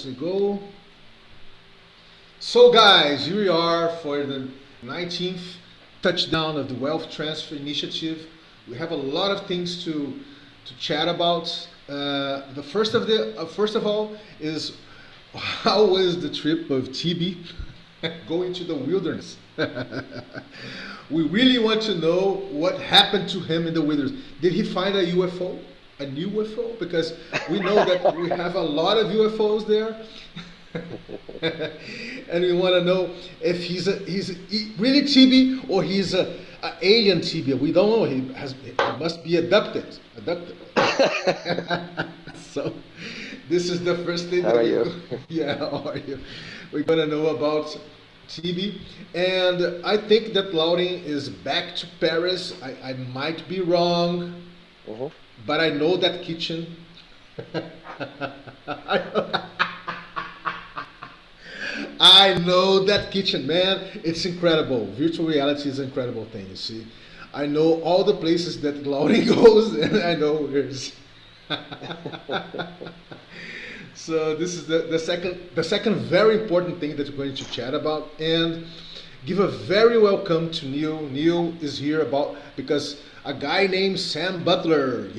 we go. So guys, here we are for the 19th touchdown of the Wealth Transfer Initiative. We have a lot of things to chat about. First of all is how was the trip of TB going to the wilderness? We really want to know what happened to him in the wilderness. Did he find a UFO? A new UFO? Because we know that we have a lot of UFOs there. And we want to know if he's really TB or he's a alien TB. We don't know. He must be adopted. So this is the first thing. How are you? Yeah, how are you? We're gonna know about TB, and I think that Lauren is back to Paris. I might be wrong, but I know that kitchen. I know that kitchen, man. It's incredible. Virtual reality is an incredible thing, you see. I know all the places that Lauren goes, and I know where's. So this is the second very important thing that we're going to chat about, and give a very welcome to Neil. Neil is here because a guy named Sam Butler,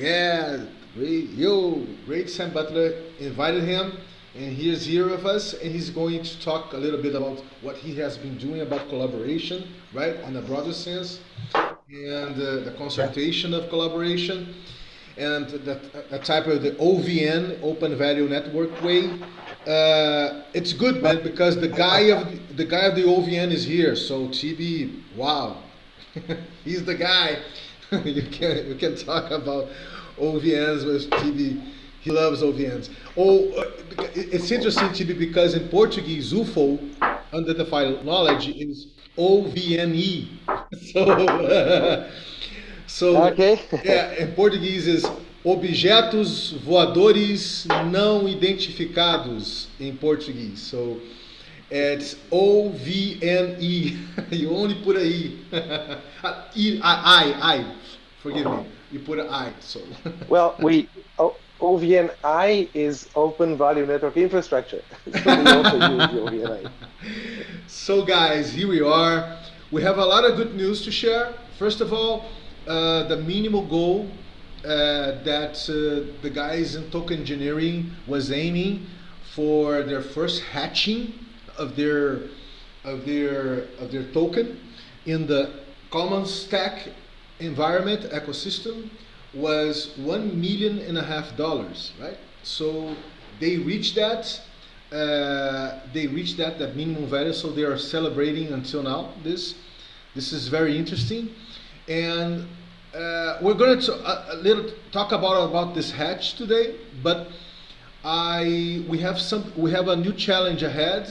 great Sam Butler, invited him, and he is here with us, and he's going to talk a little bit about what he has been doing about collaboration, right, in a broader sense, and the consultation of collaboration, and the type of the OVN, Open Value Network way. It's good, man, because the guy of the OVN is here. So TB, wow, he's the guy. You can talk about OVNs with TB. He loves OVNs. It's interesting, TB, because in Portuguese, UFO, unidentified knowledge, is OVNE. So, okay. yeah, em português is objetos voadores não identificados em português. So it's OVNE. You only put a E. I. Forgive me. You put an I. So. Well, OVNI is Open Value Network Infrastructure. So we also use the OVNI. So guys, here we are. We have a lot of good news to share. First of all, the minimal goal that the guys in token engineering was aiming for their first hatching of their token in the common stack environment ecosystem was $1.5 million, right? So they reached that. That minimum value. So they are celebrating until now. This is very interesting. And we're going to talk about this hatch today, but we have a new challenge ahead,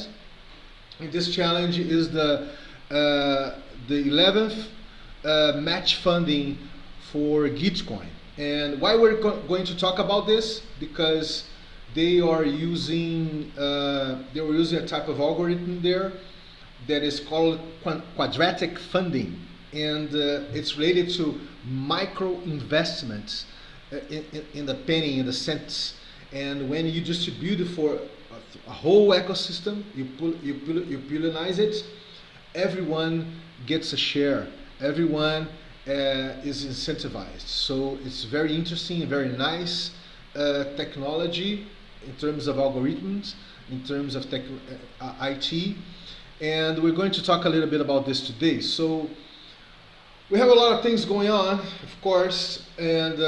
and this challenge is the 11th match funding for Gitcoin. And why we're going to talk about this? Because they were using a type of algorithm there that is called quadratic funding. And it's related to micro investments in the penny, in the cents. And when you distribute it for a whole ecosystem, you pollinize it, everyone gets a share. Everyone is incentivized. So it's very interesting, very nice technology in terms of algorithms, in terms of IT. And we're going to talk a little bit about this today. So we have a lot of things going on, of course, and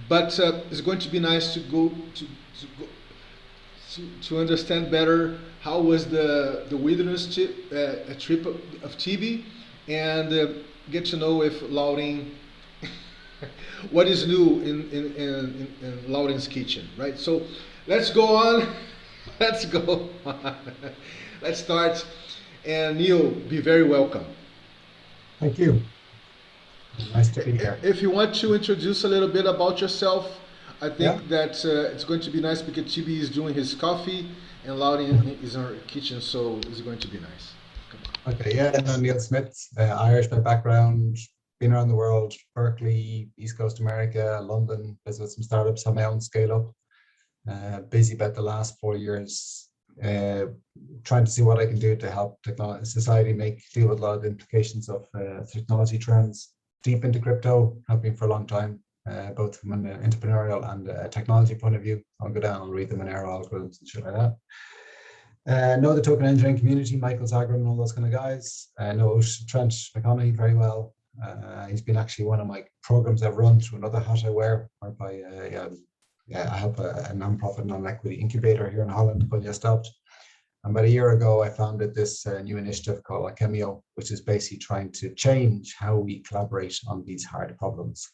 but it's going to be nice to understand better how was the wilderness trip of TB, and get to know if Lauren what is new in Lauren's kitchen, right? So let's go on. Let's go. Let's start. And Neil, be very welcome. Thank you. Nice to be here. If you want to introduce a little bit about yourself, I think that it's going to be nice because TB is doing his coffee and Lauren is in her kitchen, so it's going to be nice. Okay, I'm Neil Smith, Irish by background, been around the world, Berkeley, East Coast America, London, visited some startups, have my own scale up. Busy about the last 4 years, trying to see what I can do to help society deal with a lot of the implications of technology trends. Deep into crypto, have been for a long time, both from an entrepreneurial and technology point of view. I'll go down and read the Monero algorithms and shit like that. Know the token engineering community, Michael Zagram and all those kind of guys. Know Trent McConaughey very well. He's been actually one of my programs I've run through another hat I wear, whereby I help a non-profit, non-equity incubator here in Holland called Just Stopped. And about a year ago, I founded this new initiative called Cameo, which is basically trying to change how we collaborate on these hard problems,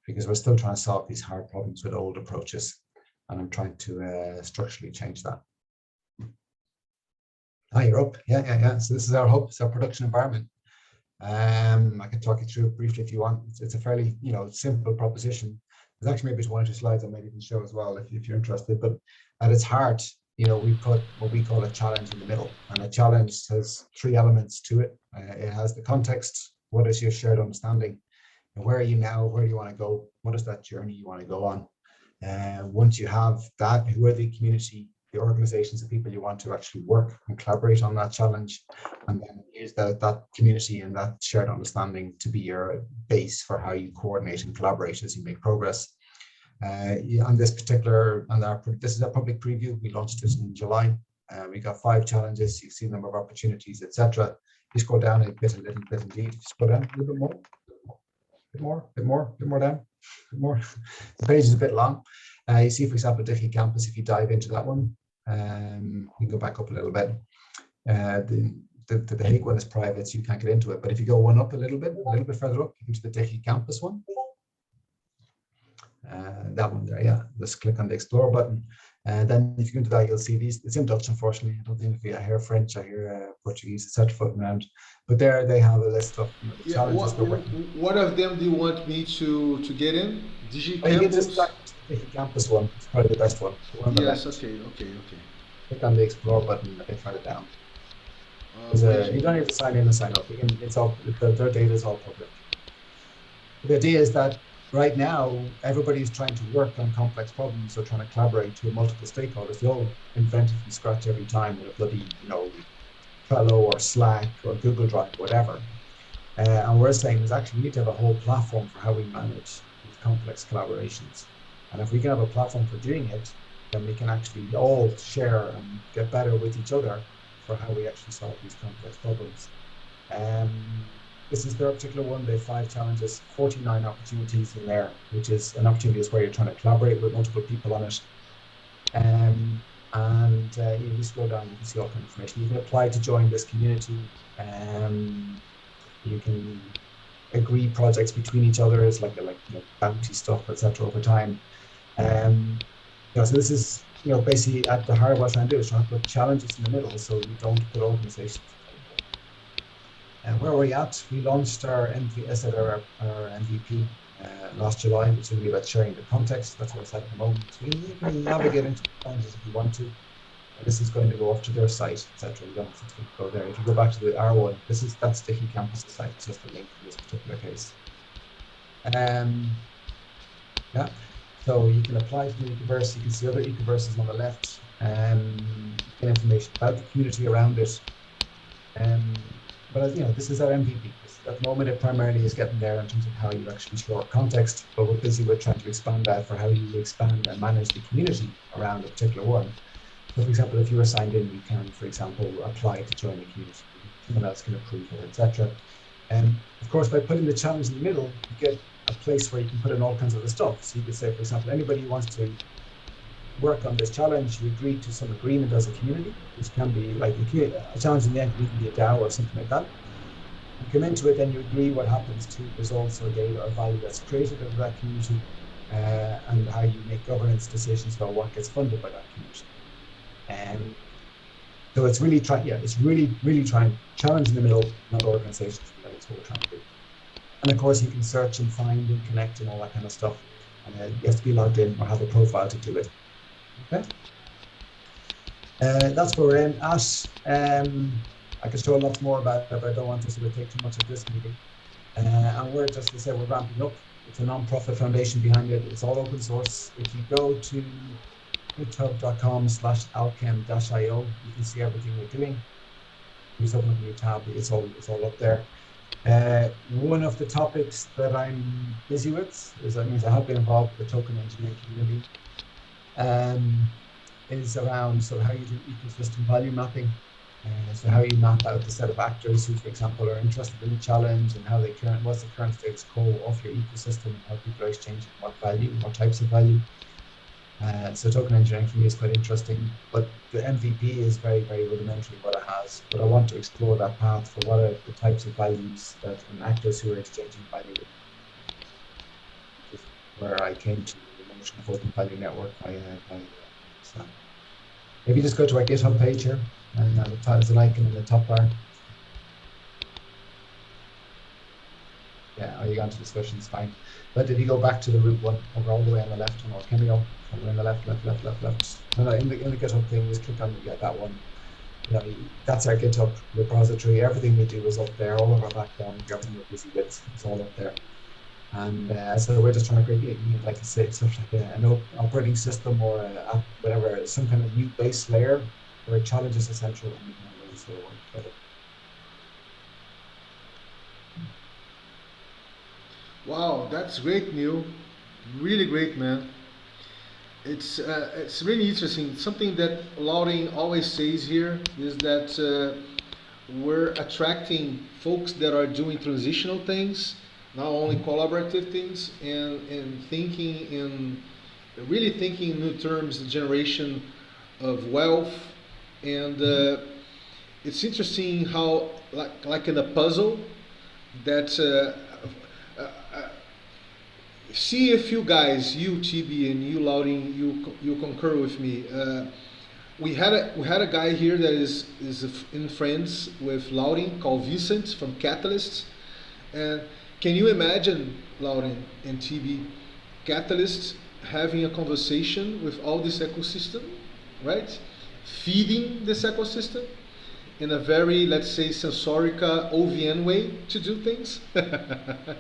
because we're still trying to solve these hard problems with old approaches. And I'm trying to structurally change that. Hi, you're up. Yeah. So this is our hub, it's our production environment. I can talk you through it briefly if you want. It's a fairly, simple proposition. There's actually maybe one or two slides I might even show as well if you're interested. But at its heart, we put what we call a challenge in the middle, and a challenge has three elements to it. It has the context. What is your shared understanding? And where are you now? Where do you want to go? What is that journey you want to go on? Once you have that, who are the community, the organizations, the people you want to actually work and collaborate on that challenge, and then use that community and that shared understanding to be your base for how you coordinate and collaborate as you make progress. On this particular, this is a public preview. We launched this in July. We got 5 challenges. You see the number of opportunities, etc. You scroll down a little bit indeed. Scroll down a little bit more, bit more down, bit more. The page is a bit long. You see, for example, Dickey Campus, if you dive into that one, you can go back up a little bit. The Hague one is private, so you can't get into it. But if you go one up a little bit further up into the Dickey Campus one, that one there, yeah. Just click on the Explore button. And then if you go into that, you'll see these. It's in Dutch, unfortunately. I don't think I hear French, I hear Portuguese, etc. floating around. But there they have a list of the challenges they're working. What of them do you want me to get in? Digicampus? You can just the Campus one. It's probably the best one. Yes, okay. Click on the Explore button and further down. You don't need to sign in and sign up. It's all, their data is all public. The idea is that right now, everybody's trying to work on complex problems or trying to collaborate with multiple stakeholders. They all invent it from scratch every time with a bloody, Trello or Slack or Google Drive, whatever. And we're saying is actually we need to have a whole platform for how we manage these complex collaborations. And if we can have a platform for doing it, then we can actually all share and get better with each other for how we actually solve these complex problems. This is their particular one. They have 5 challenges, 49 opportunities in there, which is an opportunity is where you're trying to collaborate with multiple people on it. You scroll down, you can see all kind of information. You can apply to join this community. You can agree projects between each other as like bounty stuff, etc. over time. So this is basically at the heart of what we're trying to do is trying to put challenges in the middle so we don't put organizations. And where are we at? We launched our MVP last July, which will be about sharing the context. That's what it's at the moment. So you can navigate into challenges if you want to. This is going to go off to their site, etc. You don't have to go there. If you go back to the R1, that's Dickey Campus site. It's just a link for this particular case. So you can apply to the Ecoverse. You can see other Ecoverses on the left. Get information about the community around it. But this is our MVP. At the moment, it primarily is getting there in terms of how you actually show context, but we're busy with trying to expand that for how you expand and manage the community around a particular one. So, for example, if you were signed in, you can, for example, apply to join the community. Someone else can approve it, etc. And of course, by putting the challenge in the middle, you get a place where you can put in all kinds of other stuff. So you could say, for example, anybody who wants to work on this challenge, you agree to some agreement as a community, which can be like a challenge in the end, it can be a DAO or something like that. You come into it, then you agree what happens to results or data or value that's created out of that community, and how you make governance decisions about what gets funded by that community. So it's really really trying challenge in the middle, not organizations. That's what we're trying to do. And of course, you can search and find and connect and all that kind of stuff. And you have to be logged in or have a profile to do it. Okay. That's where we're in at. I could show a lot more about it, but I don't want to sort of take too much of this meeting. And we're just to say we're ramping up. It's a non-profit foundation behind it. It's all open source. If you go to github.com/alchem-io. You can see everything we're doing. You just open up a new tab, it's all up there. One of the topics that I'm busy with is, that means I have been involved with the token engineering community, is around sort of how you do ecosystem value mapping. So how you map out the set of actors who, for example, are interested in the challenge, and how what's the current status quo of your ecosystem, how people are exchanging what value, what types of value. So token engineering for me is quite interesting, but the MVP is very, very rudimentary what it has. But I want to explore that path for what are the types of values that and actors who are exchanging value. Just where I came to the notion of open value network by Sam. If you just go to our GitHub page here, and there's an icon in the top bar. Yeah, or you go into discussions, fine. But if you go back to the root one, over all the way on the left on our Cameo, over on the left. No, in the GitHub thing, just click on that one. You know, that's our GitHub repository. Everything we do is up there. All of our background, everything we're busy with, is all up there. And so we're just trying to create, like I say, stuff like an operating system or whatever, some kind of new base layer where challenge is essential and we can really sort of work together. Wow, that's great, Neil. Really great, man. It's really interesting. Something that Louding always says here is that we're attracting folks that are doing transitional things, not only collaborative things, and thinking really thinking in new terms, the generation of wealth. And it's interesting how, like in a puzzle, that see if you guys, you TB and you Louding, you concur with me. We had a guy here that is in friends with Louding, called Vincent from Catalyst. And can you imagine, Louding and TB, Catalyst having a conversation with all this ecosystem, right? Feeding this ecosystem in a very, let's say, sensorica OVN way to do things. But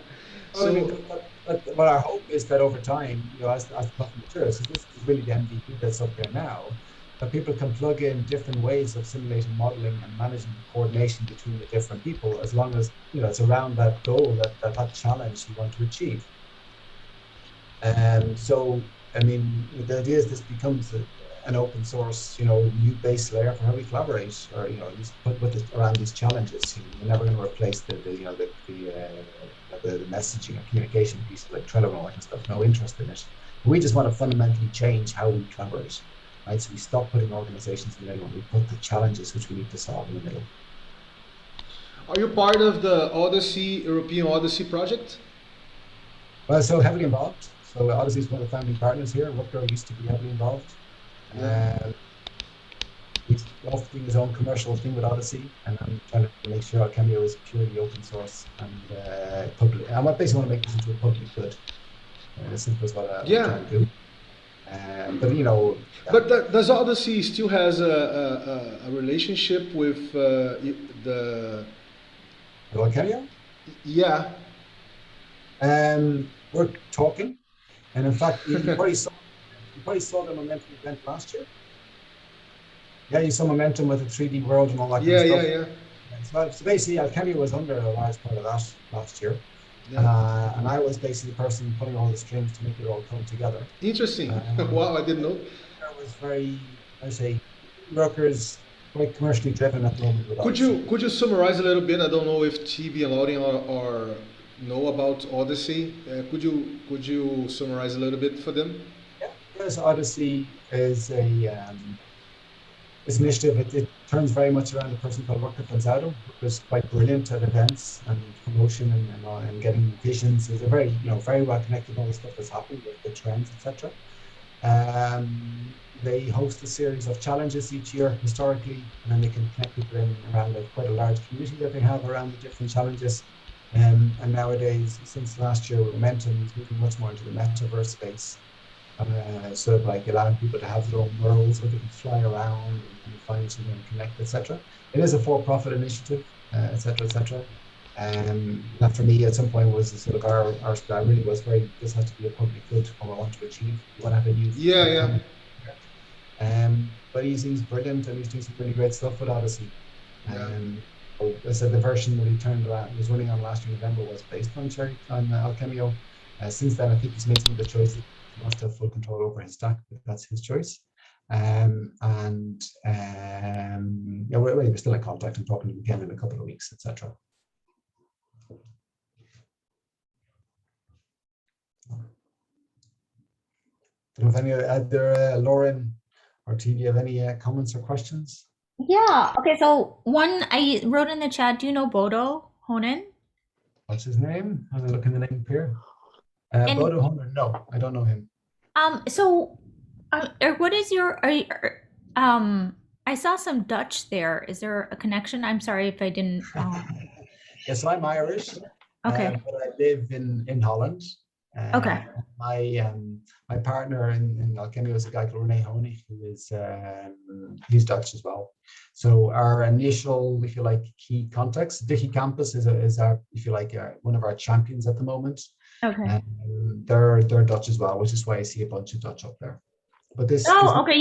our hope is that over time, as the platform matures, this is really the MVP that's up there now, that people can plug in different ways of simulating, modeling, and managing the coordination between the different people, as long as it's around that goal, that challenge you want to achieve. And so, I mean, the idea is this becomes an open source, new base layer for how we collaborate, or just put around these challenges. You're never going to replace the messaging or communication piece like Trello and all that kind of stuff. No interest in it. We just want to fundamentally change how we collaborate, right? So we stop putting organizations in the middle and we put the challenges which we need to solve in the middle. Are you part of the Odyssey, European Odyssey project? Well, so heavily involved. So Odyssey is one of the founding partners here. Wipro used to be heavily involved. He's off doing his own commercial thing with Odyssey, and I'm trying to make sure our Cameo is purely open source and public. I basically want to make this into a public good. As simple as what I'm trying to do. But does Odyssey still has a relationship with the Cameo? Yeah. We're talking, and in fact, you probably saw the Momentum event last year. Yeah, you saw Momentum with the 3D world and all that kind of stuff. Yeah. So basically, Cameo was under a large part of that last year. Yeah. And I was basically the person putting all the strings to make it all come together. Interesting. Wow, I didn't know. It was very, workers quite commercially driven at the moment. Could you summarize a little bit? I don't know if TB and Louding are know about Odyssey. Could you summarize a little bit for them? Yeah, yes, Odyssey is this initiative. It turns very much around a person called Rutger Fanzado, who was quite brilliant at events and promotion and getting visions. He's a very very well connected to all the stuff that's happening with the trends, etc. They host a series of challenges each year historically, and then they can connect people in around quite a large community that they have around the different challenges. And nowadays, since last year, Momentum is moving much more into the metaverse space, sort of like allowing people to have their own worlds where they can fly around and find each other and connect, etc. It is a for-profit initiative, etc., etc. That for me, at some point, was sort of our style. Really was this has to be a public good. What I want to achieve. We want to have a new. But he's brilliant, and he's doing some really great stuff with Odyssey. Yeah. So I said the version that he was running on last year November was based on Cameo. Since then, I think he's made some of the choices. He wants to have full control over his stack, but that's his choice. Yeah, we're still in contact and talking to him again in a couple of weeks, etc. Don't know if any other Lauren or TV have any comments or questions? Yeah. Okay. So one I wrote in the chat. Do you know Bodo Honen? What's his name? I'm looking the name here. And Bodo Honen. No, I don't know him. So, what is your? I saw some Dutch there. Is there a connection? I'm sorry if I didn't. Yes, I'm Irish. Okay. But I live in Holland. Okay. My partner in Cameo is a guy called René Honig, who is he's Dutch as well. So our initial, if you like, key contacts, Vicky Campus is our, if you like, one of our champions at the moment. Okay. They're Dutch as well, which is why I see a bunch of Dutch up there. But this. Okay.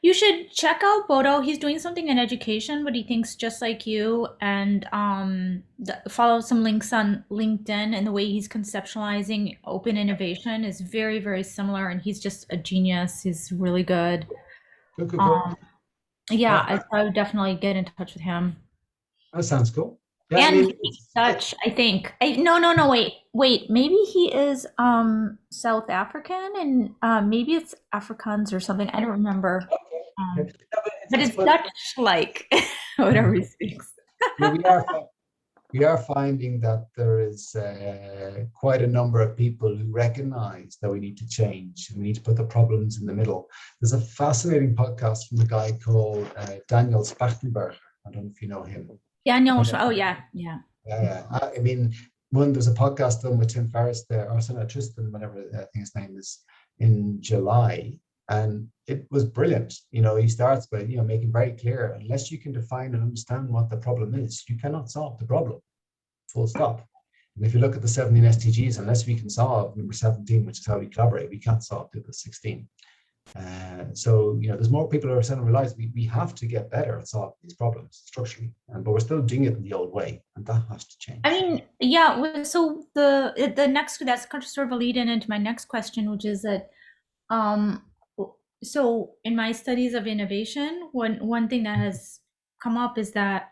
You should check out Bodo. He's doing something in education, but he thinks just like you. And follow some links on LinkedIn, and the way he's conceptualizing open innovation is very, very similar. And he's just a genius. He's really good. Cool. Yeah, I would definitely get in touch with him. That sounds cool. Yeah, And he's Dutch, I think. No, wait. Maybe he is South African, and maybe it's Afrikaans or something. I don't remember. But it's Dutch-like, whatever he speaks. We are finding that there is quite a number of people who recognize that we need to change and we need to put the problems in the middle. There's a fascinating podcast from a guy called Daniel Spachtenberger. I don't know if you know him. Yeah, no. Oh, yeah. I mean, there's a podcast done with Tim Ferriss there, or Tristan, whatever I think his name is, in July, and it was brilliant. He starts by making very clear, unless you can define and understand what the problem is, you cannot solve the problem. Full stop. And if you look at the 17 SDGs, unless we can solve number 17, which is how we collaborate, we can't solve the 16. So there's more people who are starting to realize we have to get better at solving these problems structurally, but we're still doing it in the old way, and that has to change. I mean, yeah. So the next, that's sort of a lead into my next question, which is that so in my studies of innovation, one thing that has come up is that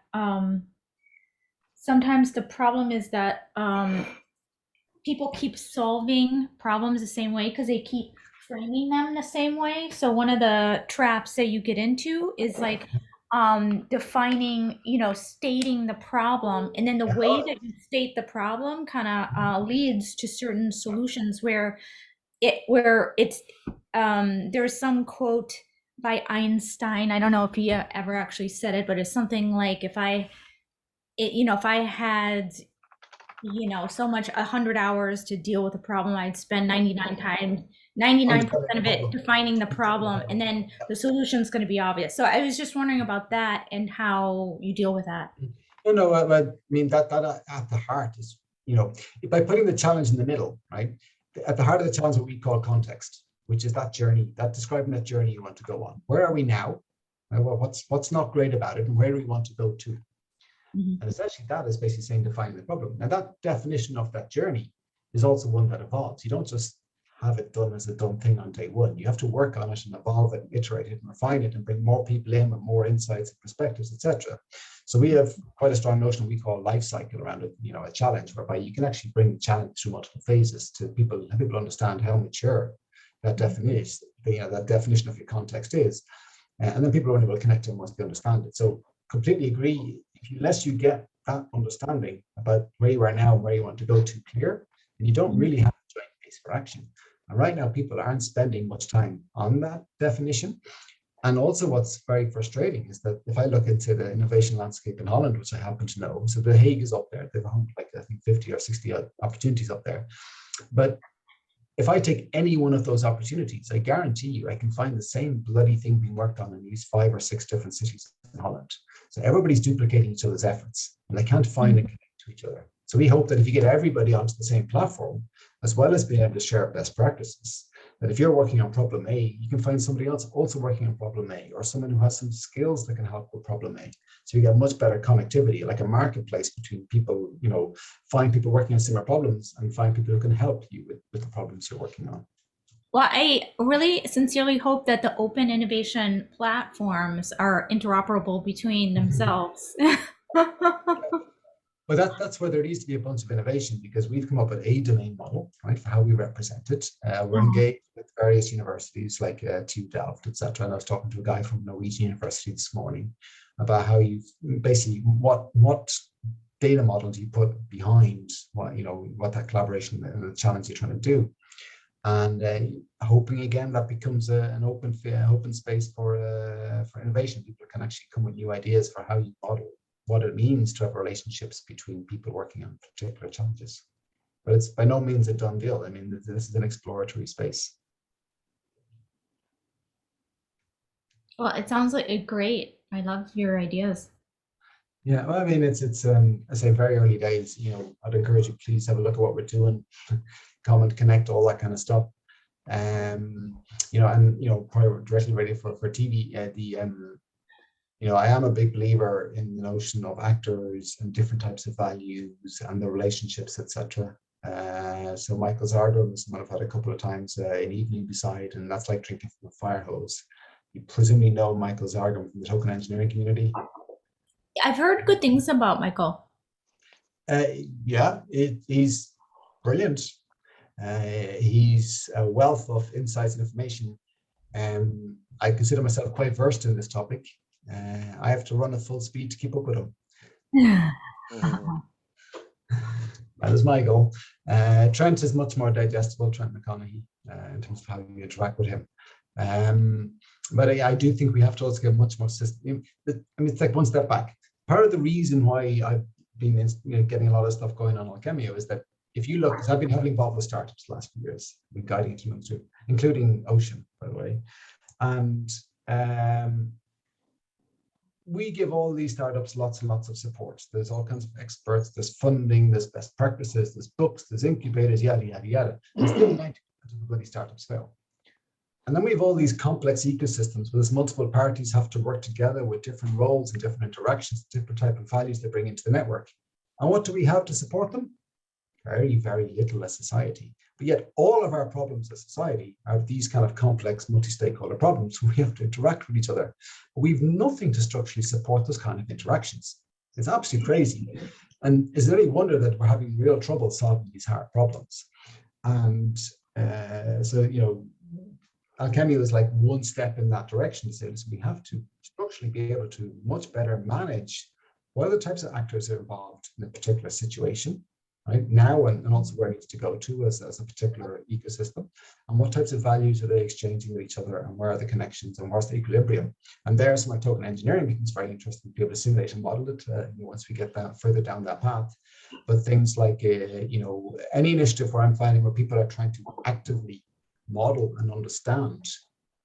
sometimes the problem is that people keep solving problems the same way because they keep framing them the same way. So one of the traps that you get into is like defining, stating the problem, and then the way that you state the problem kind of leads to certain solutions where it's there's some quote by Einstein. I don't know if he ever actually said it, but it's something like if I had so much 100 hours to deal with a problem, I'd spend 99% of it defining the problem, and then the solution is going to be obvious. So I was just wondering about that and how you deal with that. I mean that at the heart is, by putting the challenge in the middle, right? At the heart of the challenge, what we call context, which is that journey, describing that journey you want to go on. Where are we now? What's not great about it, and where do we want to go to? Mm-hmm. And essentially that is basically saying define the problem. Now that definition of that journey is also one that evolves. You don't just have it done as a done thing on day one. You have to work on it and evolve it and iterate it and refine it and bring more people in with more insights and perspectives, etc. So we have quite a strong notion we call life cycle around it, a challenge whereby you can actually bring the challenge through multiple phases to people, and people understand how mature that definition, that definition of your context is. And then people are only able to connect to it once they understand it. So completely agree. Unless you get that understanding about where you are now and where you want to go to clear, and you don't really have a joint base for action. And right now, people aren't spending much time on that definition. And also what's very frustrating is that if I look into the innovation landscape in Holland, which I happen to know, so The Hague is up there, they have I think 50 or 60 opportunities up there. But if I take any one of those opportunities, I guarantee you I can find the same bloody thing being worked on in these 5 or 6 different cities in Holland. So everybody's duplicating each other's efforts, and they can't find and connect to each other. So we hope that if you get everybody onto the same platform, as well as being able to share best practices, that if you're working on problem A, you can find somebody else also working on problem A, or someone who has some skills that can help with problem A. So you get much better connectivity, like a marketplace between people, find people working on similar problems and find people who can help you with the problems you're working on. Well, I really sincerely hope that the open innovation platforms are interoperable between themselves. But that's where there needs to be a bunch of innovation, because we've come up with a domain model, right, for how we represent it. We're engaged with various universities like TU Delft, etc. And I was talking to a guy from Norwegian University this morning about how you basically what data model do you put behind what that collaboration and the challenge you're trying to do, and hoping again that becomes an open space for innovation. People can actually come with new ideas for how you model what it means to have relationships between people working on particular challenges. But it's by no means a done deal. I mean, this is an exploratory space. Well, it sounds like great. I love your ideas. Yeah, well, I mean, it's I say very early days. I'd encourage you, please have a look at what we're doing, comment, connect, all that kind of stuff. And probably directly ready for TV. I am a big believer in the notion of actors and different types of values and the relationships, etc. So Michael Zargrim is someone I've had a couple of times in Evening Beside, and that's like drinking from a fire hose. You presumably know Michael Zargrim from the token engineering community. I've heard good things about Michael. He's brilliant. He's a wealth of insights and information. I consider myself quite versed in this topic. I have to run at full speed to keep up with him. That is my goal. Trent is much more digestible, Trent McConaughey, in terms of how you interact with him. But I do think we have to also get much more system. It's like one step back. Part of the reason why I've been getting a lot of stuff going on Cameo is that if you look, because I've been heavily involved with startups the last few years, been guiding teams through, including Ocean, by the way, and we give all these startups lots and lots of support. There's all kinds of experts, there's funding, there's best practices, there's books, there's incubators, yada, yada, yada. And still 90% of the bloody startups fail. And then we have all these complex ecosystems where there's multiple parties have to work together with different roles and different interactions, different type of values they bring into the network. And what do we have to support them? Very, very little as society. But yet all of our problems as society are these kind of complex multi-stakeholder problems. We have to interact with each other. But we've nothing to structurally support those kind of interactions. It's absolutely crazy. And is there any wonder that we're having real trouble solving these hard problems? And Cameo is like one step in that direction to say, listen, we have to structurally be able to much better manage what are the types of actors are involved in a particular situation, right now, and also where it needs to go to as a particular ecosystem, and what types of values are they exchanging with each other, and where are the connections, and where's the equilibrium. And there's my token engineering becomes very interesting to be able to simulate and model it once we get that further down that path. But things like any initiative where I'm finding where people are trying to actively model and understand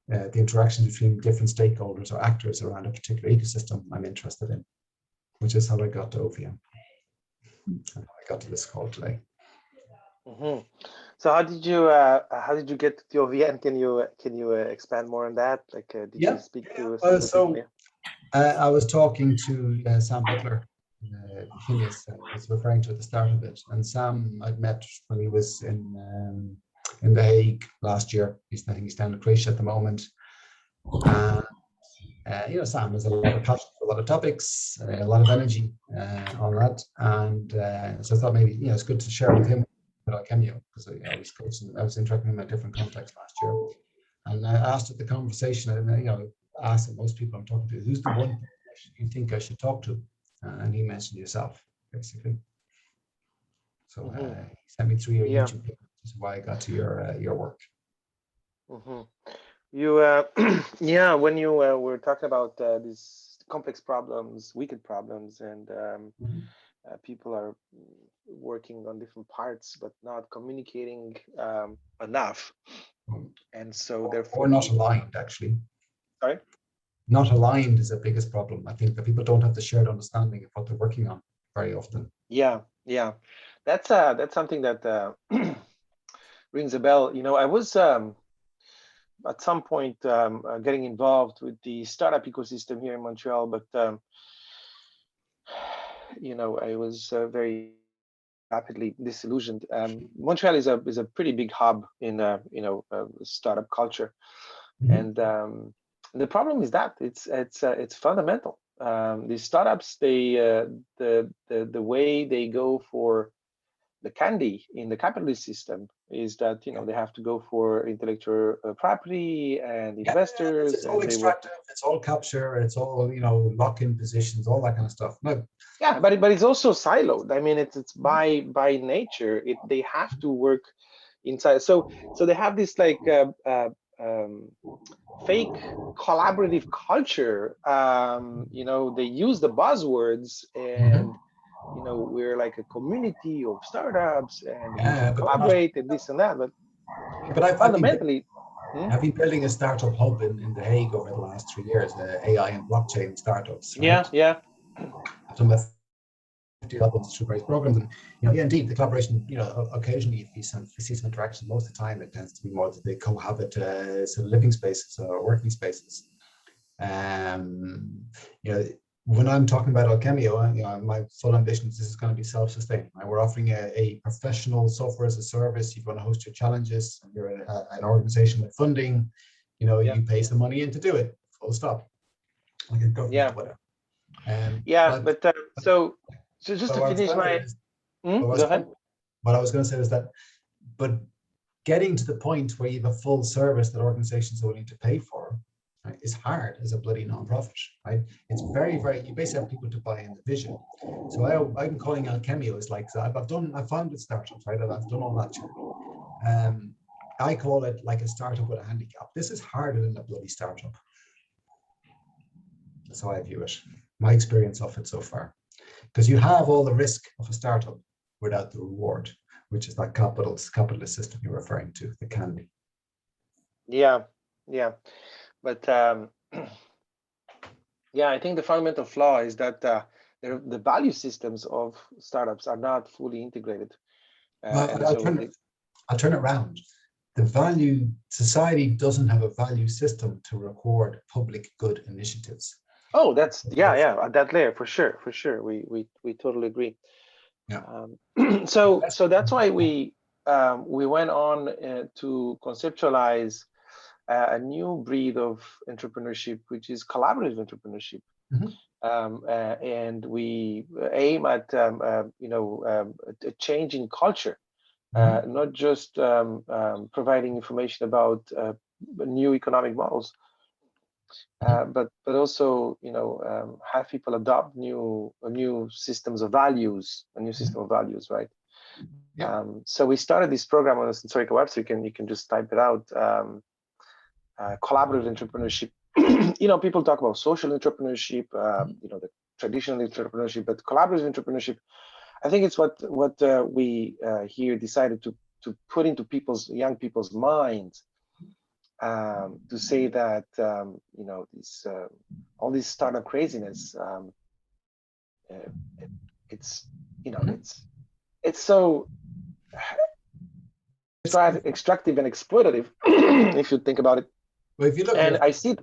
the interactions between different stakeholders or actors around a particular ecosystem, I'm interested in, which is how I got to Opium. And how I got to this call today. So how did you get to OVN? Can you expand more on that? Like, did you speak to? I was talking to Sam Butler. He was referring to at the start of it, and Sam I'd met when he was in The Hague last year. I think he's down in Croatia at the moment. Sam has a lot of passion for a lot of topics, a lot of energy on that, and so I thought maybe it's good to share with him about Cameo, because I was interacting in a different context last year, and I asked at the conversation, and asked most people I'm talking to, who's the one you think I should talk to, and he mentioned yourself, basically. So he sent me through your YouTube page, which is why I got to your work. You when you were talking about these complex problems, wicked problems, and people are working on different parts but not communicating enough, and so therefore not aligned, actually. Sorry? Not aligned is the biggest problem. I think that people don't have the shared understanding of what they're working on very often. Yeah, that's something that rings a bell. I was at some point getting involved with the startup ecosystem here in Montreal, but I was very rapidly disillusioned. Montreal is a pretty big hub in startup culture, and the problem is that it's fundamental. These startups, the way they go for the candy in the capitalist system is that they have to go for intellectual property and investors. It's all extractive, it's all capture, it's all lock-in positions, all that kind of stuff. No. Yeah, but it's also siloed. I mean, it's by nature. They have to work inside. So they have this like fake collaborative culture. They use the buzzwords and. We're like a community of startups and we should collaborate and this and that. But fundamentally, I've been building a startup hub in The Hague over the last 3 years, AI and blockchain startups. Right? Yeah. I've done about 50 of them through various programs, and indeed, the collaboration. Occasionally you see some interaction. Most of the time, it tends to be more that they cohabit sort of living spaces or working spaces. When I'm talking about Cameo, my full ambition is this is going to be self-sustaining. Right? We're offering a professional software as a service. You want to host your challenges. You're an organization with funding. You pay some money in to do it. Full stop. Like a government, whatever. So just to finish my. Go ahead. What I was going to say is that, but getting to the point where you have a full service that organizations are willing to pay for. Right, is hard as a bloody non-profit, right? It's very, very, you basically have people to buy in the vision. So I'm calling out Cameo is like, I've founded startups, right? I've done all that journey. I call it like a startup with a handicap. This is harder than a bloody startup. That's how I view it. My experience of it so far. Because you have all the risk of a startup without the reward, which is that capitalist system you're referring to, the candy. Yeah. But I think the fundamental flaw is that the value systems of startups are not fully integrated. I'll turn it around. The value society doesn't have a value system to reward public good initiatives. Oh, that's at that layer for sure. We totally agree. Yeah. So that's why we went on to conceptualize a new breed of entrepreneurship, which is collaborative entrepreneurship. And we aim at a change in culture, not just providing information about new economic models, but also have people adopt new systems of values, a new system of values, right? So we started this program on the Sensorica web, so you can just type it out. Collaborative entrepreneurship. People talk about social entrepreneurship, the traditional entrepreneurship, but collaborative entrepreneurship, I think it's what we here decided to put into young people's minds, to say that all this startup craziness, it's so extractive and exploitative if you think about it. Well, if you look, and I see.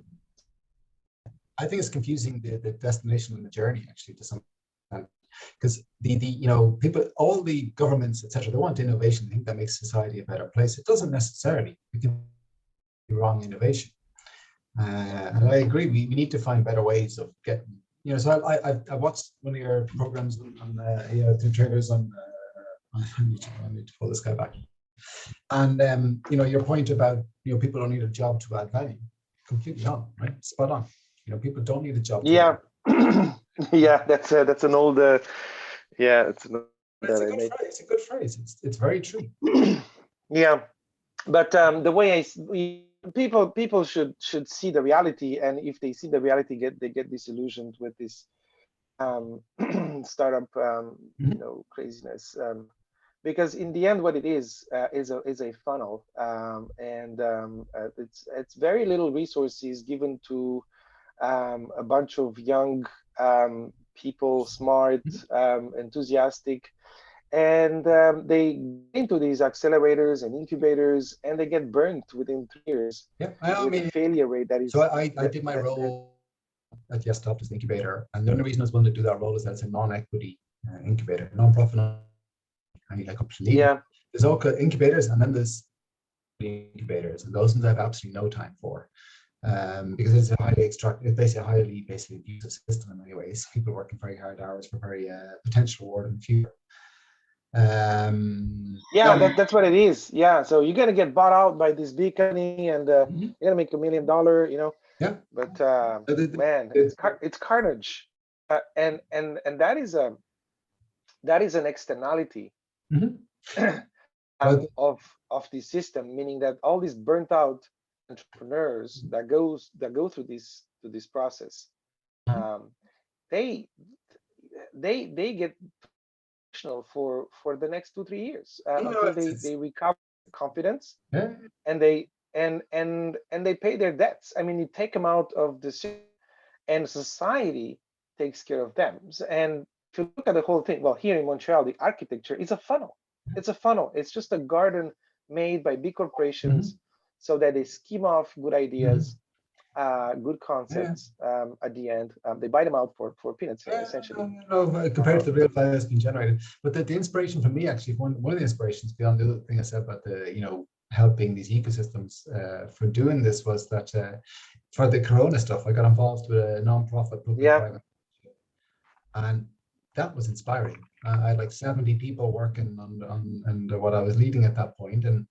I think it's confusing the destination and the journey actually to some extent, because the people, all the governments, etc., they want innovation. They think that makes society a better place. It doesn't necessarily. We can be wrong innovation, and I agree. We need to find better ways of getting. So I watched one of your programs on the traders on. I need to pull this guy back. And your point about people don't need a job to add value, completely on, right? Spot on. People don't need a job. Yeah, that's an old. It's a good phrase. It's very true. Yeah, but the way people should see the reality, and if they see the reality, they get disillusioned with this startup craziness. Because in the end, what it is a funnel, and it's very little resources given to a bunch of young people, smart, enthusiastic, and they get into these accelerators and incubators, and they get burnt within 3 years Yeah, I with a mean, failure rate that so is I did my role at Yes Stop as the incubator, and the only reason I was willing to do that role is that it's a non-equity incubator, non-profit, any like company legal. yeah. There's all incubators, and then there's incubators, and those ones I have absolutely no time for. Because it's a highly it's basically a highly abusive system in many ways. People working very hard hours for very potential reward in the future. Yeah, that's what it is. Yeah, so you're gonna get bought out by this big company, and you're gonna make $1 million, you know. Yeah. But man, it's carnage, and that is an externality of the system, meaning that all these burnt out entrepreneurs that go through this process, they get for the next 2-3 years until they recover confidence, and they pay their debts. I mean, you take them out of the system, and society takes care of them. And if you look at the whole thing, well, here in Montreal, the architecture is a funnel. It's a funnel. It's just a garden made by big corporations, so that they skim off good ideas, good concepts. At the end, they buy them out for peanuts, essentially. Compared to the real value that's been generated. But the inspiration for me, actually, one of the inspirations beyond the other thing I said about the helping these ecosystems for doing this was that for the Corona stuff, I got involved with a non-profit public-private, and that was inspiring. I had like 70 people working on what I was leading at that point, and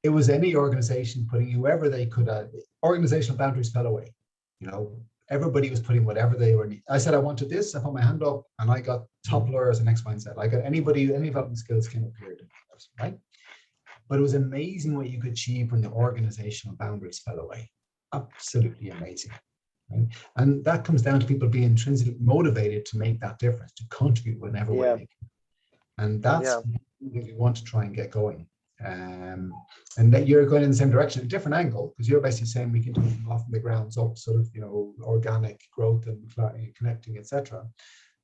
it was any organization putting whoever they could. Organizational boundaries fell away. Everybody was putting whatever they were. I said I wanted this. I put my hand up, and I got top lawyers and X, Y, and Z. I got any development skills came up here, right? But it was amazing what you could achieve when the organizational boundaries fell away. Absolutely amazing. Right? And that comes down to people being intrinsically motivated to make that difference, to contribute whenever way they can. And that's what we want to try and get going. And that you're going in the same direction, a different angle, because you're basically saying we can do it off the grounds up, sort of, organic growth and connecting, etc.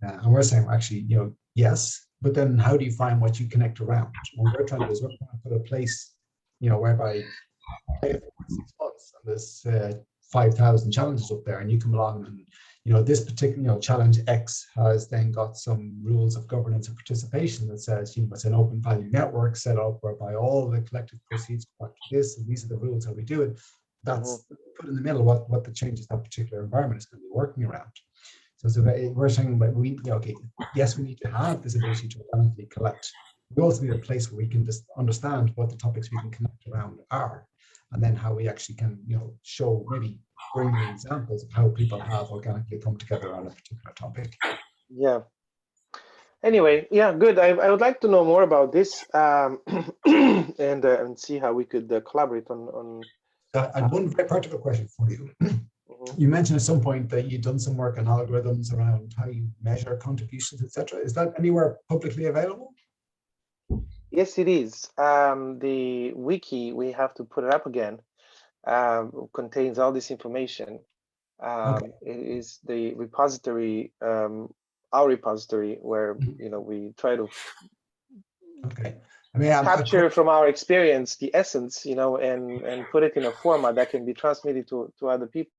And we're saying, actually, yes, but then how do you find what you connect around? What we're trying to do is we're trying to put a place, whereby 6 months and there's 5,000 challenges up there, and you come along and this particular challenge X has then got some rules of governance and participation that says it's an open value network set up whereby all the collective proceeds go back to this, and these are the rules how we do it. That's put in the middle what the changes that particular environment is going to be working around. So we're saying that yes, we need to have this ability to organically collect. We also need a place where we can just understand what the topics we can connect around are, and then how we actually can show, maybe bring examples of how people have organically come together on a particular topic. Yeah. Anyway, yeah, good. I would like to know more about this, and see how we could collaborate on. I have one very practical question for you. You mentioned at some point that you've done some work on algorithms around how you measure contributions, etc. Is that anywhere publicly available? Yes, it is. The wiki, we have to put it up again, contains all this information. It is the repository, our repository, where we try to capture from our experience the essence, and put it in a format that can be transmitted to other people.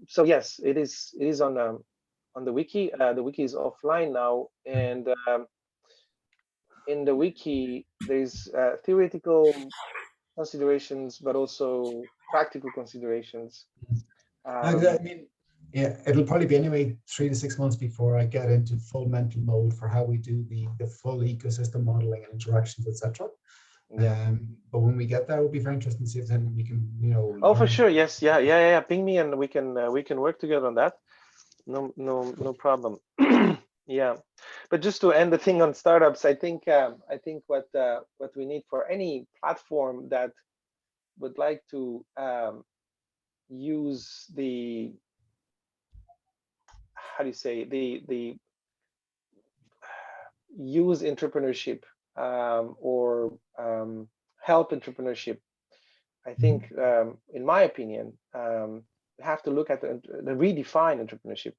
So yes, it is on the wiki. The wiki is offline now, and in the wiki there's theoretical considerations, but also practical considerations. I mean, yeah, it'll probably be anyway 3 to 6 months before I get into full mental mode for how we do the full ecosystem modeling and interactions, etc. But when we get there, it'll be very interesting to see if then we can, Oh, for sure, yes, yeah. Ping me and we can work together on that. No problem. Yeah, but just to end the thing on startups, I think what we need for any platform that would like to use the, how do you say, the use entrepreneurship, or help entrepreneurship. I think, in my opinion, we have to look at the redefine entrepreneurship,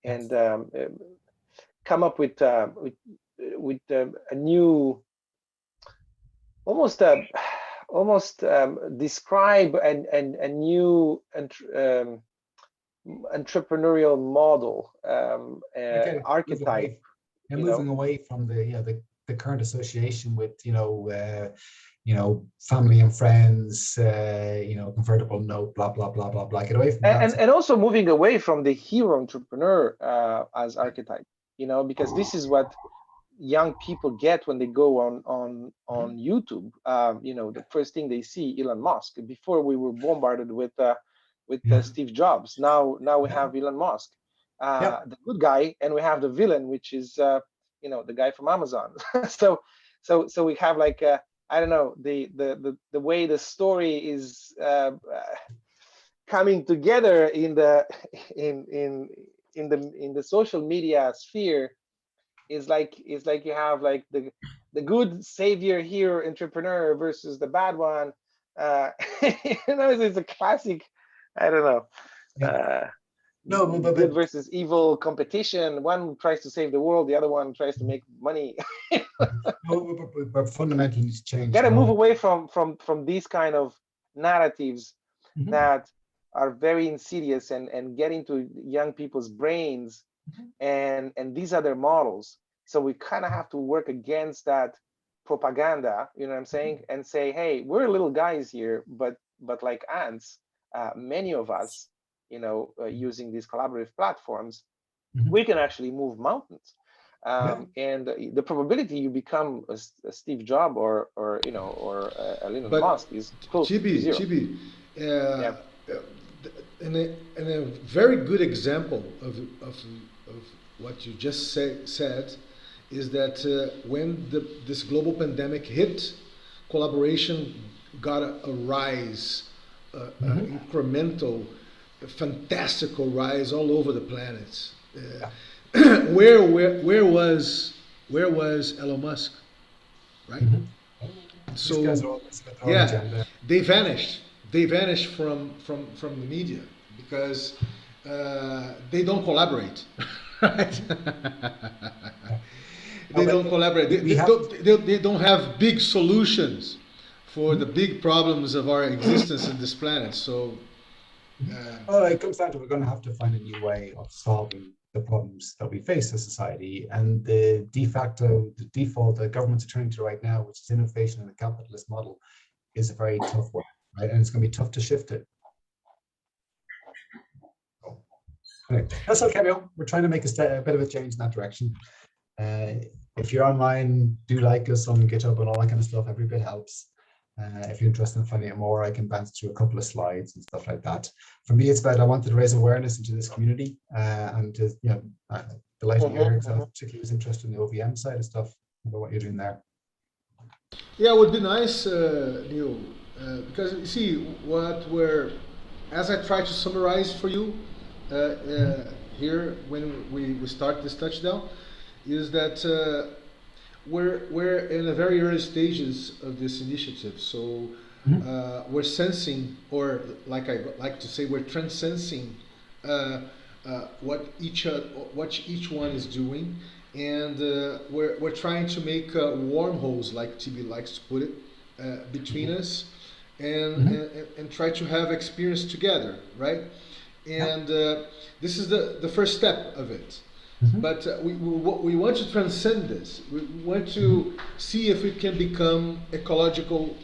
and come up with a new, almost describe a new entrepreneurial model, archetype. Moving away from the current association with family and friends, convertible note, blah blah blah blah blah. Get away from that. And also moving away from the hero entrepreneur as archetype, because this is what young people get when they go on YouTube. The first thing they see, Elon Musk. Before we were bombarded with Steve Jobs. Now we have Elon Musk, the good guy, and we have the villain, which is the guy from Amazon. so we have like I don't know, the way the story is coming together in the social media sphere is like you have like the good savior hero entrepreneur versus the bad one. It's a classic, I don't know. Good versus evil competition. One tries to save the world, the other one tries to make money. But fundamentally it's changed. Got to move away from these kind of narratives that are very insidious and get into young people's brains, and these are their models. So we kind of have to work against that propaganda, you know what I'm saying, and say, hey, we're little guys here, but like ants, many of us, using these collaborative platforms, we can actually move mountains. And the probability you become a Steve Jobs or a Elon Musk is close to zero. And a very good example of what you just said is that when this global pandemic hit, collaboration got a rise, incremental, fantastical rise all over the planet. Where was Elon Musk, right? So they vanished. They vanished from the media because they don't collaborate, right? They don't collaborate. They don't have big solutions for the big problems of our existence in this planet. So, well, it comes down to we're going to have to find a new way of solving the problems that we face as society, and the default the governments are turning to right now, which is innovation in the capitalist model, is a very tough one, right? And it's going to be tough to shift it. Anyway, that's all, Cameo. We're trying to make a bit of a change in that direction. If you're online, do like us on GitHub and all that kind of stuff. Every bit helps. If you're interested in finding out more, I can bounce through a couple of slides and stuff like that. For me, it's about I wanted to raise awareness into this community, and to, delighted to hear because I particularly was interested in the OVM side of stuff about what you're doing there. Yeah, it would be nice, Neil, because you see as I try to summarize for you here when we start this touchdown, is that we're in the very early stages of this initiative. So we're sensing, or like I like to say, we're transcending what each one is doing, and we're trying to make wormholes, like TB likes to put it, between us, and try to have experience together, right? And this is the first step of it. But we want to transcend this. We want to see if it can become, ecological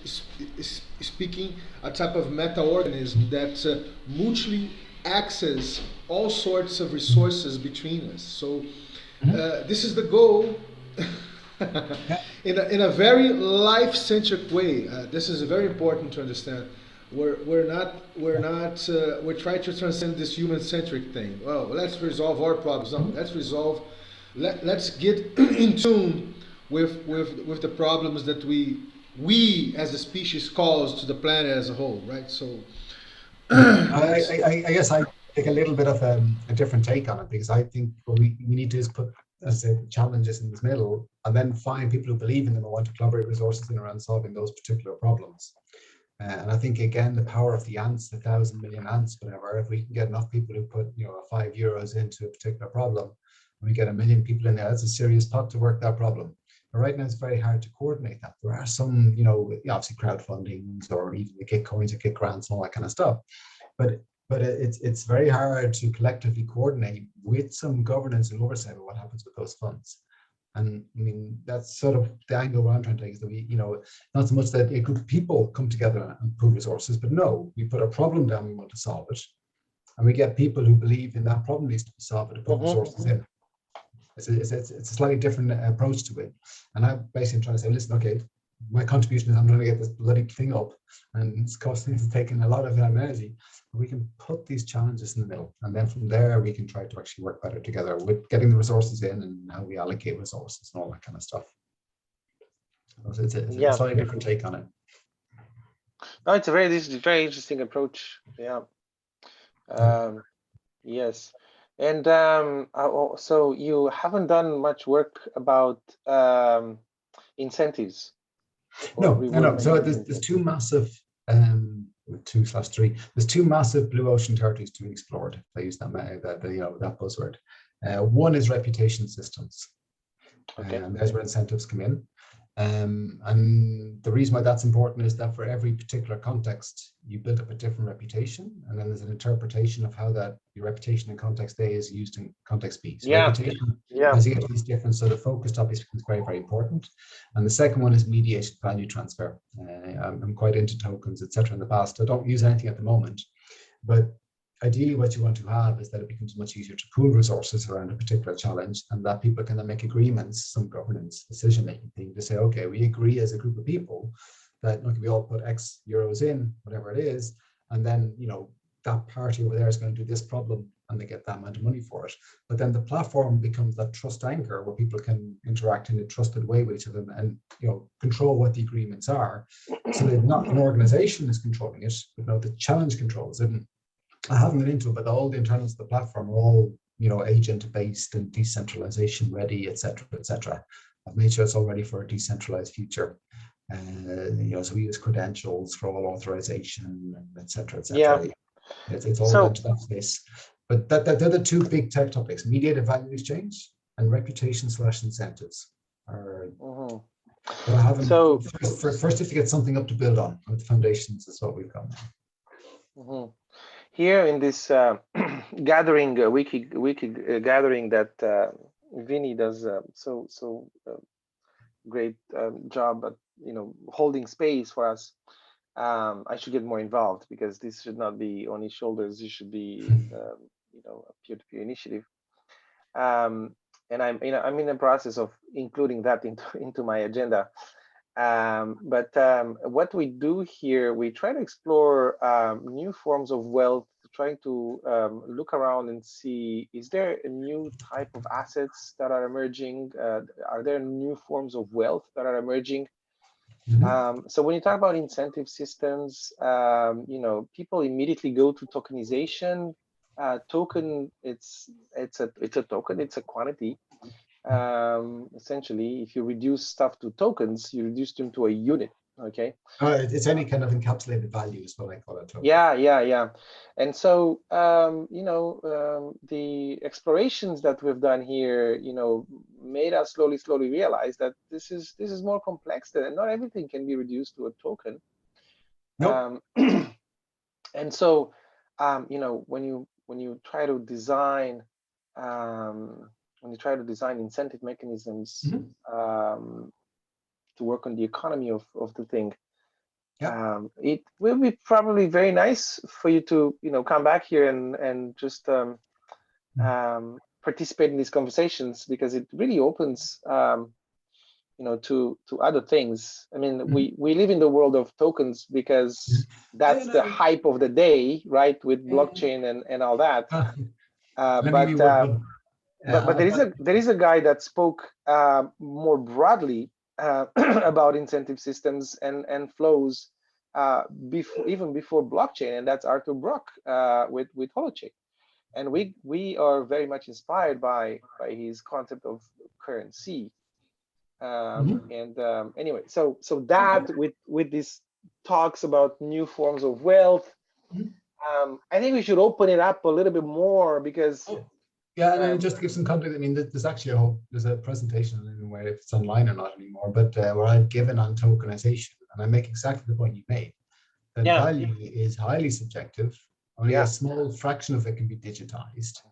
speaking, a type of meta-organism that mutually access all sorts of resources between us. So this is the goal in a very life-centric way. This is very important to understand. We're trying to transcend this human-centric thing. Well, let's resolve our problems. No, let's get in tune with the problems that we as a species cause to the planet as a whole, right? So, I guess I take a little bit of a different take on it, because I think what we need to do is put, as I say, challenges in this middle, and then find people who believe in them and want to collaborate resources in around solving those particular problems. And I think, again, the power of the ants, the 1,000 million ants, whatever, if we can get enough people who put, €5 into a particular problem, and we get 1 million people in there, that's a serious pot to work that problem. But right now, it's very hard to coordinate that. There are some, obviously crowdfundings or even the Git coins or Git grants and all that kind of stuff. But it's very hard to collectively coordinate with some governance and oversight of what happens with those funds. And I mean, that's sort of the angle where I'm trying to take, is that we, not so much that a group of people come together and pool resources, but no, we put a problem down, we want to solve it. And we get people who believe in that problem needs to be solved to put resources in. It's a slightly different approach to it. And I'm basically trying to say, listen, okay, my contribution is I'm trying to get this bloody thing up, and it's costing, it's taking a lot of energy. We can put these challenges in the middle, and then from there we can try to actually work better together with getting the resources in and how we allocate resources and all that kind of stuff. It's a slightly different take on it. No, it's a very interesting approach. Yeah. Yes. And so you haven't done much work about incentives. No. So there's two massive, 2/3. There's two massive blue ocean territories to be explored. I use that buzzword. One is reputation systems. Okay. And there's where incentives come in. And the reason why that's important is that for every particular context, you build up a different reputation, and then there's an interpretation of how that your reputation in context A is used in context B. So reputation, as you get to these different sort of focus topics, becomes very, very important. And the second one is mediated value transfer. I'm quite into tokens, etc. in the past. I don't use anything at the moment, but ideally what you want to have is that it becomes much easier to pool resources around a particular challenge, and that people can then make agreements, some governance decision-making thing to say, okay, we agree as a group of people that, look, we all put X euros in, whatever it is, and then, that party over there is going to do this problem, and they get that amount of money for it. But then the platform becomes that trust anchor where people can interact in a trusted way with each other and, control what the agreements are. So that not an organization is controlling it, but the challenge controls it. And I haven't been into it, but all the internals of the platform are all, agent-based and decentralization ready, etc., etc. I've made sure it's all ready for a decentralized future. So we use credentials for all authorization, etc., etc. Yeah. It's all down to that space. But they're the two big tech topics: mediated value exchange and reputation/incentives. But I haven't. So first, if you get something up to build on, with the foundations, is what we've got now. Here in this gathering, wiki gathering that Vinny does so great job at holding space for us. I should get more involved, because this should not be on his shoulders. This should be a peer-to-peer initiative. And I'm in the process of including that into my agenda. But what we do here, we try to explore new forms of wealth, trying to look around and see, is there a new type of assets that are emerging? Are there new forms of wealth that are emerging? So when you talk about incentive systems, people immediately go to tokenization. Token, it's a token, it's a quantity. Essentially, if you reduce stuff to tokens, you reduce them to a unit. Okay. It's any kind of encapsulated value is what I call it. Token. Yeah. And so, the explorations that we've done here, made us slowly realize that this is more complex than, not everything can be reduced to a token. Nope. And so, when you try to design, incentive mechanisms to work on the economy of the thing, it will be probably very nice for you to come back here and just participate in these conversations, because it really opens to other things. I mean, we live in the world of tokens because that's the hype of the day, right? With blockchain and all that. But there is a guy that spoke more broadly about incentive systems and flows even before blockchain, and that's Arthur Brock with Holochain. And we are very much inspired by his concept of currency. Anyway, so that with these talks about new forms of wealth, I think we should open it up a little bit more, because Yeah, and then just to give some context, I mean, there's actually there's a presentation, I don't know where if it's online or not anymore, but where I've given on tokenization, and I make exactly the point you made, that Yeah. value is highly subjective. Only Yeah. a small fraction of it can be digitized,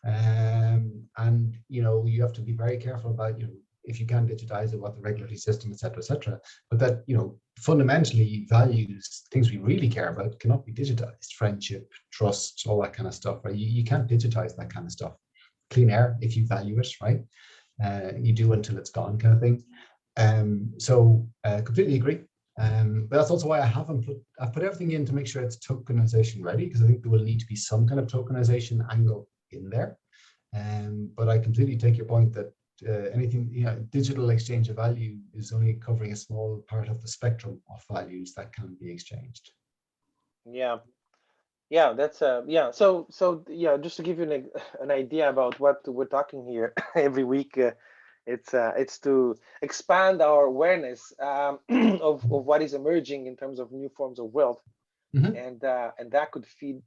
and you have to be very careful about if you can digitize it, what the regulatory system, et cetera, but that fundamentally values, things we really care about, cannot be digitized. Friendship, trust, all that kind of stuff, right? You can't digitize that kind of stuff. Clean air, if you value it, right? You do until it's gone, kind of thing. So completely agree. But that's also why I've put everything in to make sure it's tokenization ready, because I think there will need to be some kind of tokenization angle in there. But I completely take your point that anything, digital exchange of value is only covering a small part of the spectrum of values that can be exchanged. Yeah. Yeah, that's yeah. So yeah, just to give you an idea about what we're talking here every week, it's to expand our awareness of what is emerging in terms of new forms of wealth, Mhm. and that could feed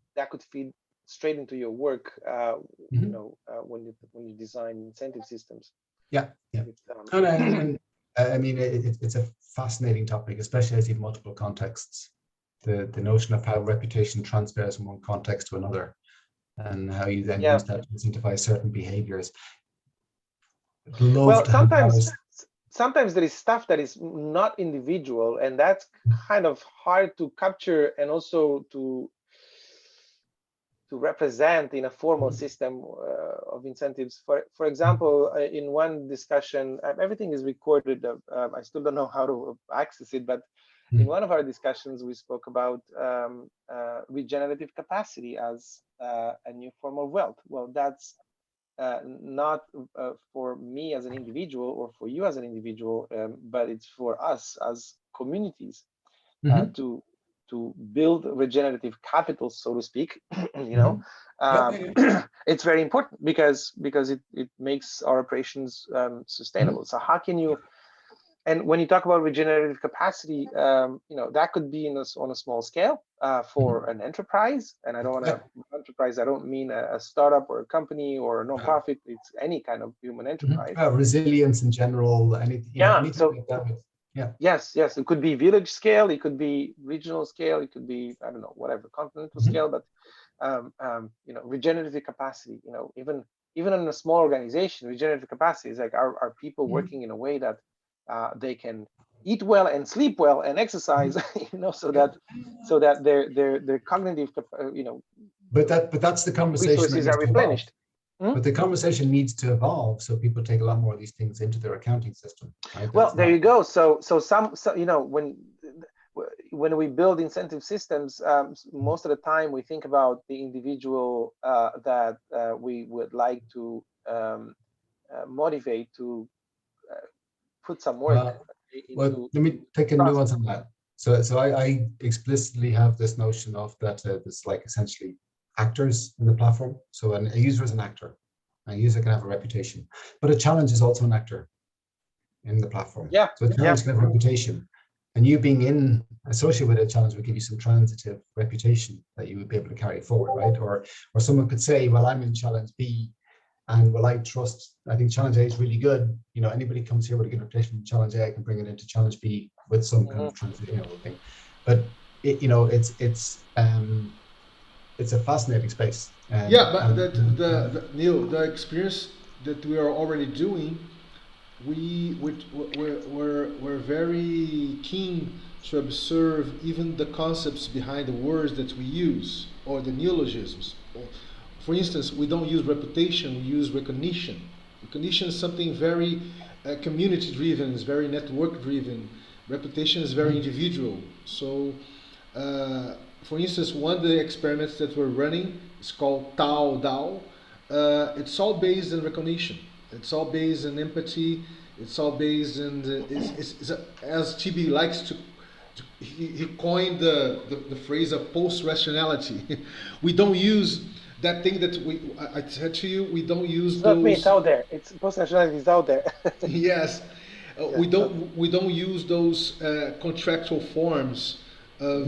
straight into your work, when you design incentive systems. Yeah. And I mean, it's a fascinating topic, especially as you have multiple contexts. The notion of how reputation transfers from one context to another, and how you then use that to incentivize certain behaviors. Well, sometimes there is stuff that is not individual, and that's kind of hard to capture and also to represent in a formal system of incentives. For example, in one discussion, everything is recorded. I still don't know how to access it, but in one of our discussions, we spoke about regenerative capacity as a new form of wealth. Well, that's not for me as an individual or for you as an individual, but it's for us as communities to build regenerative capital, so to speak. It's very important because it makes our operations sustainable. So how can you? And when you talk about regenerative capacity, that could be on a small scale for an enterprise. And I don't want to enterprise. I don't mean a startup or a company or a nonprofit. It's any kind of human enterprise. Resilience in general. Anything like that. Yeah. Yes. It could be village scale. It could be regional scale. It could be, I don't know, whatever, continental scale. But regenerative capacity. Even in a small organization, regenerative capacity is like are people working in a way that they can eat well and sleep well and exercise, so that their cognitive, But that's the conversation. Resources are replenished. But the conversation needs to evolve, so people take a lot more of these things into their accounting system. Right? Well, there you go. So when we build incentive systems, most of the time we think about the individual that we would like to motivate to put some work well, let me take a nuance on that. So I explicitly have this notion of that there's like essentially actors in the platform. So a user is an actor. A user can have a reputation, but a challenge is also an actor in the platform. Yeah. So a challenge can have a reputation, and you being associated with a challenge would give you some transitive reputation that you would be able to carry forward, right? Or someone could say, well, I'm in challenge B, and I think challenge A is really good. Anybody comes here with a good reputation from challenge A, I can bring it into challenge B with some kind of transition thing. But it's a fascinating space. But Neil, the experience that we are already doing, we're very keen to observe even the concepts behind the words that we use or the neologisms. For instance, we don't use reputation, we use recognition. Recognition is something very community-driven, it's very network-driven. Reputation is very individual. So, for instance, one of the experiments that we're running is called Tao DAO. It's all based on recognition. It's all based on empathy. It's all based on as TB likes to he coined the phrase of post-rationality. We don't use that thing that I said to you. We don't use it's those. Not me. It's out there. It's post-rationality is out there. Yes, we don't use those contractual forms of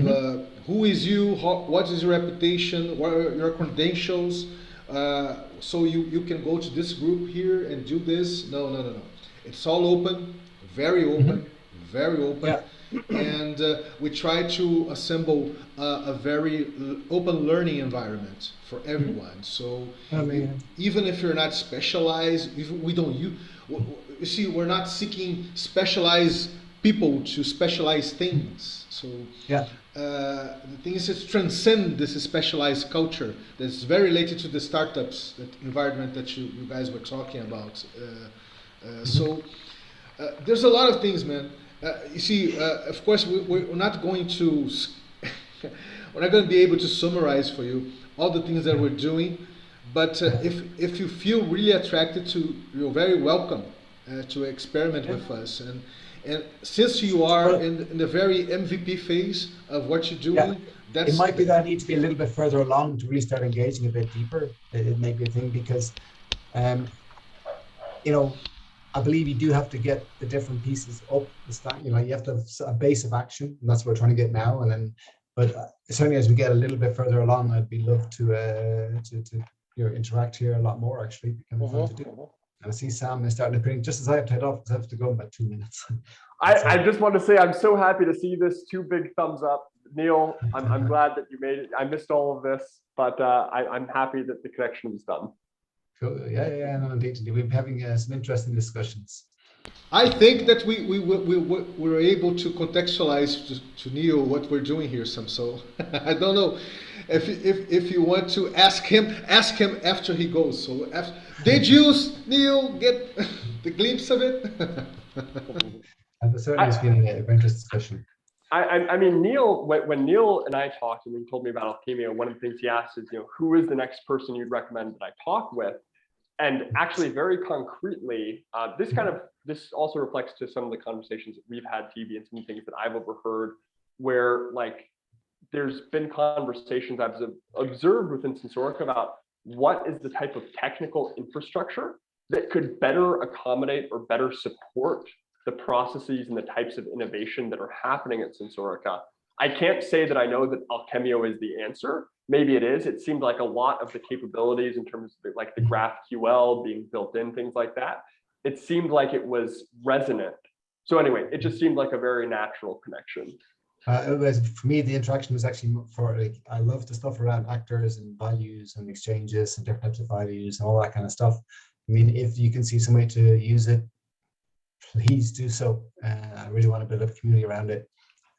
who is you, what is your reputation, what are your credentials. so you can go to this group here and do this. No, no, no, no. It's all open, very open, very open. Yeah. And we try to assemble a very open learning environment for everyone. So even if you're not specialized, if we don't you see, we're not seeking specialized people to specialize things. So yeah. The thing is, to transcend this specialized culture that's very related to the startups, that environment that you guys were talking about. So there's a lot of things, man. You see, of course, we're not going to we're not going to be able to summarize for you all the things that we're doing. But if you feel really attracted to, you're very welcome to experiment with us. And since you are in the very MVP phase of what you're doing, it might be that I need to be a little bit further along to really start engaging a bit deeper. It may be a thing because, you know, I believe you do have to get the different pieces up the stack. You know, you have to have a base of action, and that's what we're trying to get now. And then, but certainly as we get a little bit further along, I'd be love to interact here a lot more. Actually, become fun to do. And I see Sam is starting to bring, just as I have to head off, because I have to go in about 2 minutes. I just want to say I'm so happy to see this 2 big thumbs up. Neil, I'm glad that you made it. I missed all of this, but I'm happy that the connection was done. Cool. Yeah, no, indeed. We've been having some interesting discussions. I think that we were able to contextualize to Neil what we're doing here, Sam. So I don't know if you want to ask him after he goes. So did you, Neil, get the glimpse of it? And certainly it's been an interesting discussion. I mean, Neil, when Neil and I talked, and when he told me about Cameo, one of the things he asked is, who is the next person you'd recommend that I talk with? And actually, very concretely, this also reflects to some of the conversations that we've had, TV, and some things that I've overheard, where there's been conversations I've observed within Sensorica about what is the type of technical infrastructure that could better accommodate or better support the processes and the types of innovation that are happening at Sensorica. I can't say that I know that Cameo is the answer. Maybe it is. It seemed like a lot of the capabilities in terms of the GraphQL being built in, things like that, it seemed like it was resonant. So anyway, it just seemed like a very natural connection. For me, the interaction was actually I love the stuff around actors and values and exchanges and different types of values and all that kind of stuff. I mean, if you can see some way to use it, please do so. I really want to build up a community around it.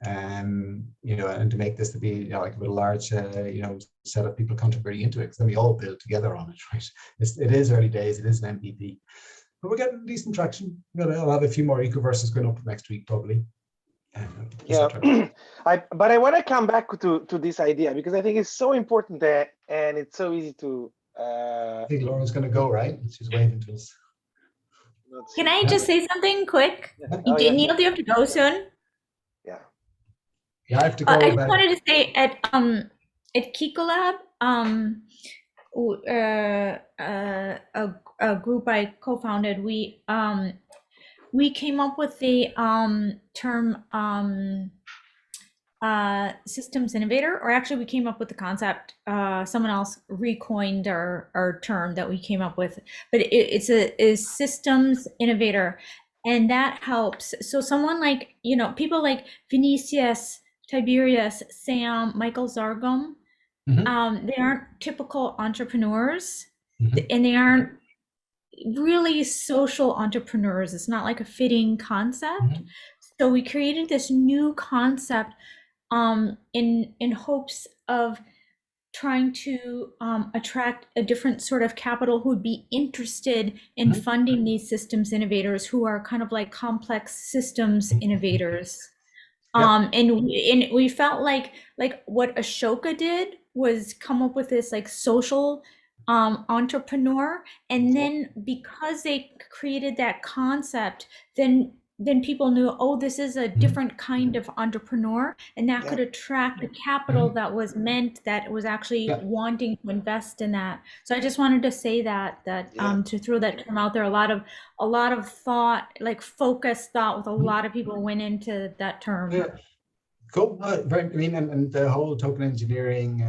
And to make this to be like a large set of people contributing into it, because then we all build together on it, right? It is early days, it is an MVP, but we're getting decent traction. I'll have a few more ecoverses going up next week probably. But I want to come back to this idea because I think it's so important and it's so easy to I think Lauren's going to go, right? She's waving to us. Can I just say something quick? Neil, do you have to go soon? Yeah, I have to go. I just wanted to say at Kikolab, a group I co-founded, we came up with the term systems innovator, or actually we came up with the concept. Someone else recoined our term that we came up with, but it's a systems innovator, and that helps. So someone like people like Vinicius, Tiberius, Sam, Michael Zargum, they aren't typical entrepreneurs, and they aren't really social entrepreneurs. It's not like a fitting concept. So we created this new concept in hopes of trying to attract a different sort of capital who would be interested in funding these systems innovators who are kind of like complex systems innovators. And we felt like what Ashoka did was come up with this like social entrepreneur, and then because they created that concept, then people knew, oh, this is a different kind of entrepreneur, and that could attract the capital that was meant, that was actually wanting to invest in that. So I just wanted to say that to throw that term out there. A lot of thought, like focused thought with a lot of people went into that term. Cool. Very, I mean, and the whole token engineering,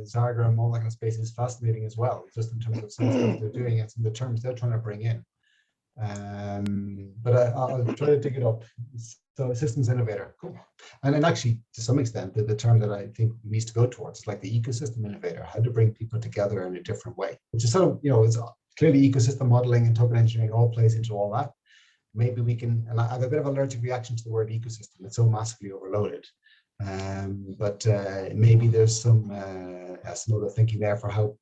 Zargram, all that kind of space is fascinating as well, just in terms of some stuff they're doing and some of the terms they're trying to bring in. But I'll try to dig it up. So systems innovator, cool. And then actually, to some extent, the term that I think needs to go towards is like the ecosystem innovator, how to bring people together in a different way, which is sort of, it's clearly ecosystem modeling and token engineering all plays into all that. Maybe we can, and I have a bit of allergic reaction to the word ecosystem. It's so massively overloaded. But maybe there's some other thinking there for how,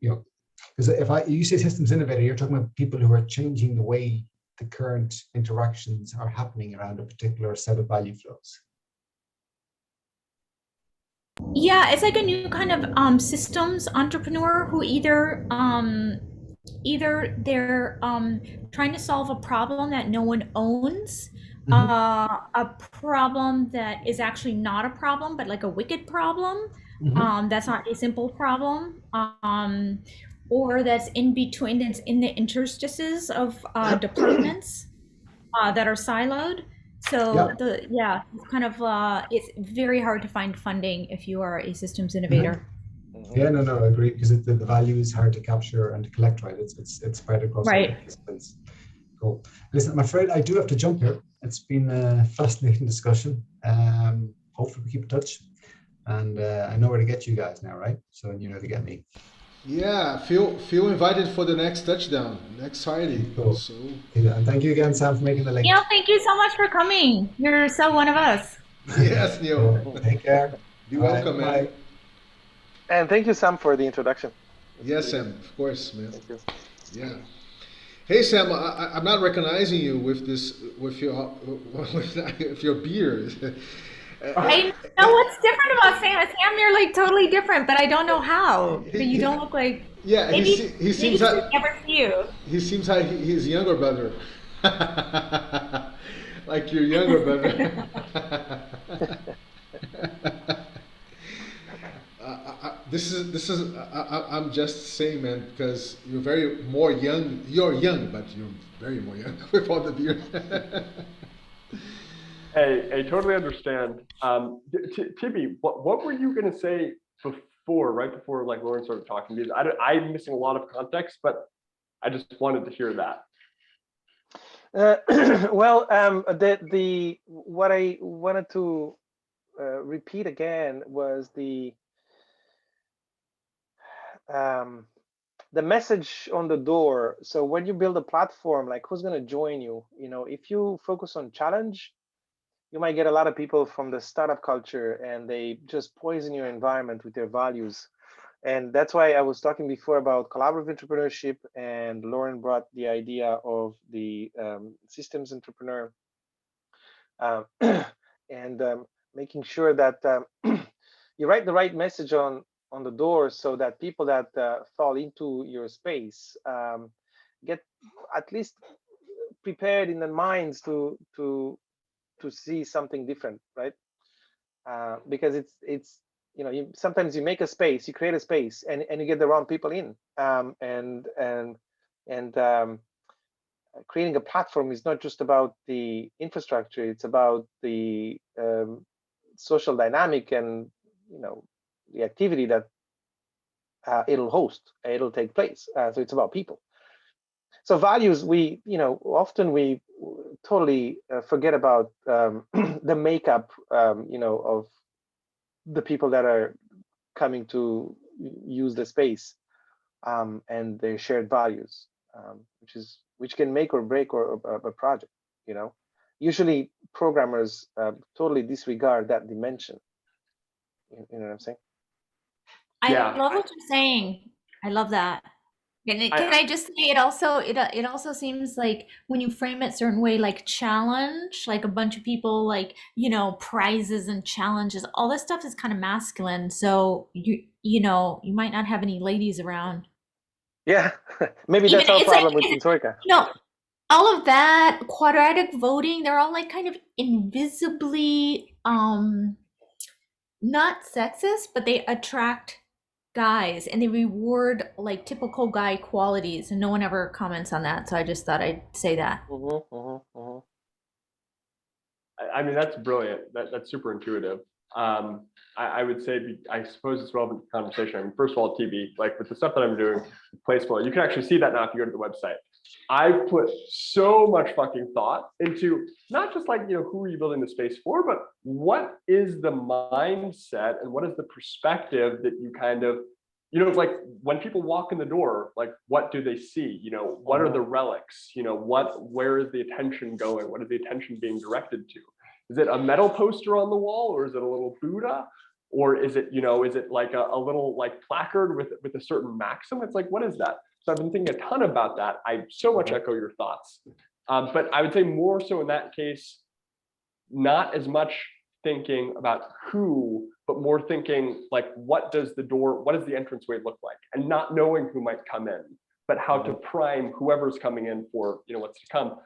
because you say systems innovator, you're talking about people who are changing the way the current interactions are happening around a particular set of value flows. Yeah, it's like a new kind of systems entrepreneur who either they're trying to solve a problem that no one owns, a problem that is actually not a problem, but like a wicked problem, that's not a simple problem, or that's in between, that's in the interstices of departments that are siloed. So it's kind of it's very hard to find funding if you are a systems innovator. Yeah, no, I agree, because the value is hard to capture and to collect, right? It's spread across all participants. Cool. Listen, I'm afraid I do have to jump here. It's been a fascinating discussion. Hopefully we keep in touch, and I know where to get you guys now, right? So you know where to get me. Yeah, feel invited for the next touchdown next Friday. Cool. So and thank you again, Sam, for making the link. Neil, thank you so much for coming. You're so one of us. Yes, Neil. Cool. Take care. Be welcome, man. Bye. And thank you, Sam, for the introduction. Yes, Sam, of course, man. Thank you. Yeah. Hey, Sam, I'm not recognizing you with your beard. I know what's different about Sam. Sam, you're like totally different, but I don't know how. But you don't look like. Yeah, he seems like never see you. He seems like his younger brother. Like your younger brother. This is I'm just saying, man, because you're very more young. You're young, but you're very more young with all the beard. Hey, I totally understand. Tibby, what were you going to say before, right before like Lauren started talking? Because I'm missing a lot of context, but I just wanted to hear that. Well, what I wanted to repeat again was the message on the door. So when you build a platform, like who's going to join you? If you focus on challenge, you might get a lot of people from the startup culture, and they just poison your environment with their values. And that's why I was talking before about collaborative entrepreneurship, and Lauren brought the idea of the systems entrepreneur, and making sure that you write the right message on the door, so that people that fall into your space get at least prepared in their minds to see something different, right? Because it's sometimes you make a space, you create a space, and you get the wrong people in, and creating a platform is not just about the infrastructure, it's about the social dynamic and the activity that it'll host, it'll take place. So it's about people. So values, we often we totally forget about the makeup of the people that are coming to use the space, and their shared values, which can make or break a project. Usually programmers totally disregard that dimension. You know what I'm saying? I love what you're saying. I love that. Can I just say, it also seems like when you frame it a certain way, like challenge, like a bunch of people, like prizes and challenges, all this stuff is kind of masculine. So you might not have any ladies around. Yeah, maybe that's our problem with Troika. All of that quadratic voting, they're all like kind of invisibly not sexist, but they attract guys, and they reward like typical guy qualities, and no one ever comments on that, so I just thought I'd say that. I mean, that's brilliant. That's super intuitive. I would say, I suppose it's relevant to the conversation. I mean, first of all, TB, like with the stuff that I'm doing, Placeful, you can actually see that now if you go to the website. I put so much fucking thought into not just like, who are you building the space for, but what is the mindset and what is the perspective that you kind of, like when people walk in the door, like what do they see? What are the relics? Where is the attention going? What is the attention being directed to? Is it a metal poster on the wall, or is it a little Buddha? Or is it, is it like a little like placard with a certain maxim? It's like, what is that? So I've been thinking a ton about that. I so much echo your thoughts. But I would say more so in that case, not as much thinking about who, but more thinking like, what does the entranceway look like? And not knowing who might come in, but how to prime whoever's coming in for, what's to come.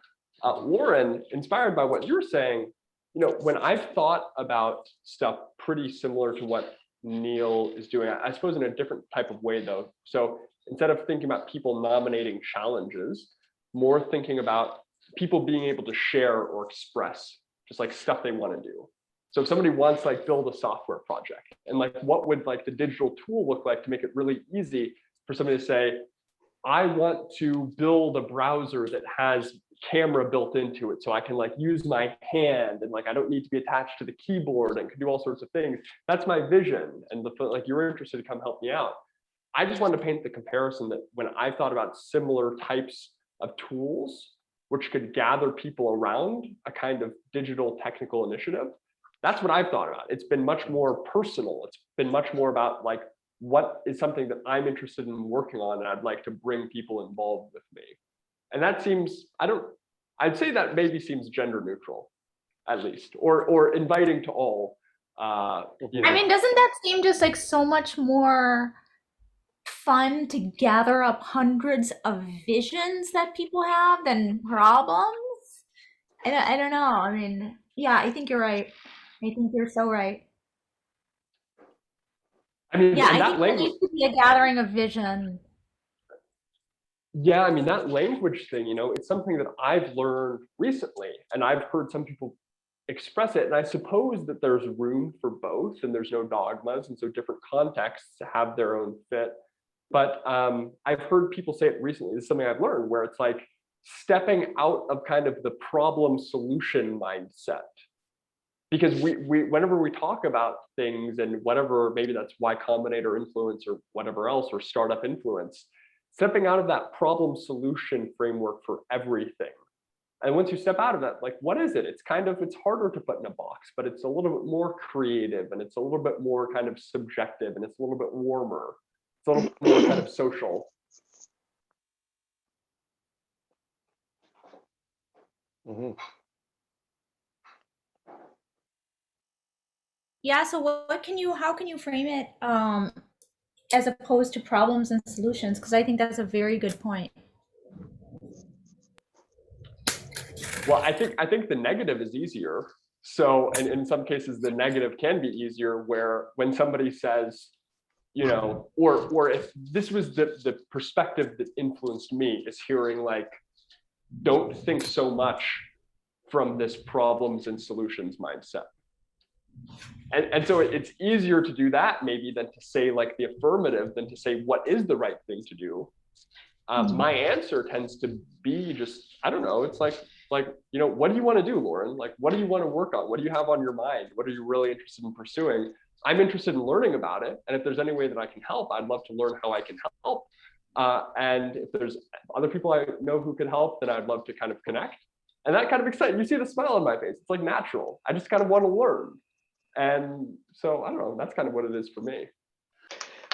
Lauren, inspired by what you're saying, when I've thought about stuff pretty similar to what Neil is doing, I suppose in a different type of way though. So instead of thinking about people nominating challenges, more thinking about people being able to share or express just like stuff they want to do. So if somebody wants like build a software project, and like what would like the digital tool look like to make it really easy for somebody to say, I want to build a browser that has camera built into it so I can like use my hand and like I don't need to be attached to the keyboard and can do all sorts of things. That's my vision, and like you're interested to come help me out. I just wanted to paint the comparison that when I thought about similar types of tools which could gather people around a kind of digital technical initiative, that's what I've thought about. It's been much more personal. It's been much more about like, what is something that I'm interested in working on and I'd like to bring people involved with me. And that seems, I'd say that maybe seems gender neutral, at least, or inviting to all. I mean, doesn't that seem just like so much more fun to gather up hundreds of visions that people have than problems? I don't know. I mean, yeah, I think you're right. I think you're so right. I mean, Yeah, I that think there needs to be a gathering of vision. Yeah, I mean, that language thing, it's something that I've learned recently, and I've heard some people express it. And I suppose that there's room for both, and there's no dogmas, and so different contexts have their own fit. But I've heard people say it recently. This is something I've learned, where it's like stepping out of kind of the problem solution mindset. Because we whenever we talk about things and whatever, maybe that's Y Combinator influence or whatever else, or startup influence, stepping out of that problem solution framework for everything. And once you step out of that, like, what is it? It's harder to put in a box, but it's a little bit more creative, and it's a little bit more kind of subjective, and it's a little bit warmer. It's a little bit more kind of social. Mm-hmm. Yeah, so how can you frame it as opposed to problems and solutions? Because I think that's a very good point. Well, I think the negative is easier. So, and in some cases, the negative can be easier, where when somebody says, or if this was the perspective that influenced me, is hearing like, don't think so much from this problems and solutions mindset. And so it's easier to do that maybe than to say like the affirmative, than to say what is the right thing to do. My answer tends to be just, I don't know, it's like, what do you want to do, Lauren? Like, what do you want to work on? What do you have on your mind? What are you really interested in pursuing? I'm interested in learning about it. And if there's any way that I can help, I'd love to learn how I can help. And if there's other people I know who could help, then I'd love to kind of connect. And that kind of excites, you see the smile on my face. It's like natural. I just kind of want to learn. And so, I don't know, that's kind of what it is for me.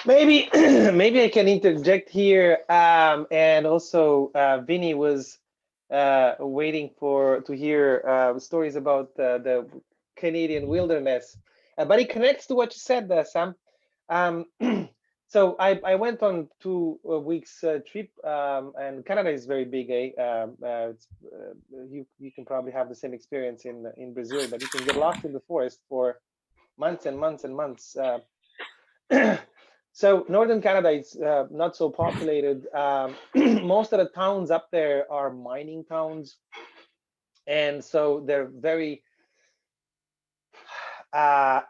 Maybe I can interject here. And also, Vinny was waiting to hear stories about the Canadian wilderness. But it connects to what you said, Sam. So I went on 2 weeks trip, and Canada is very big. You can probably have the same experience in Brazil, but you can get lost in the forest for months and months and months. So northern Canada is not so populated. Most of the towns up there are mining towns, and so they're very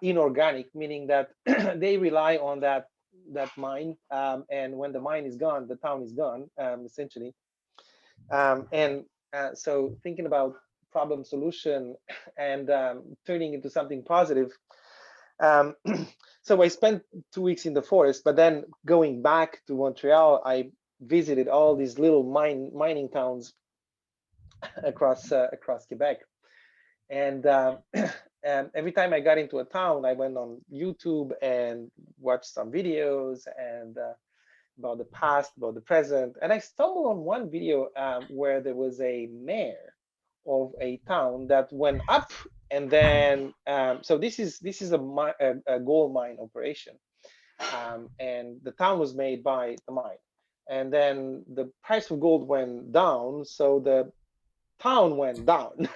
inorganic, meaning that they rely on that mine, and when the mine is gone, the town is gone, essentially. So thinking about problem solution and turning into something positive. So I spent 2 weeks in the forest, but then going back to Montreal, I visited all these little mining towns across Quebec, and every time I got into a town, I went on YouTube and watched some videos and about the past, about the present, and I stumbled on one video where there was a mayor of a town that went up, and then so this is a gold mine operation, and the town was made by the mine, and then the price of gold went down, so the town went down,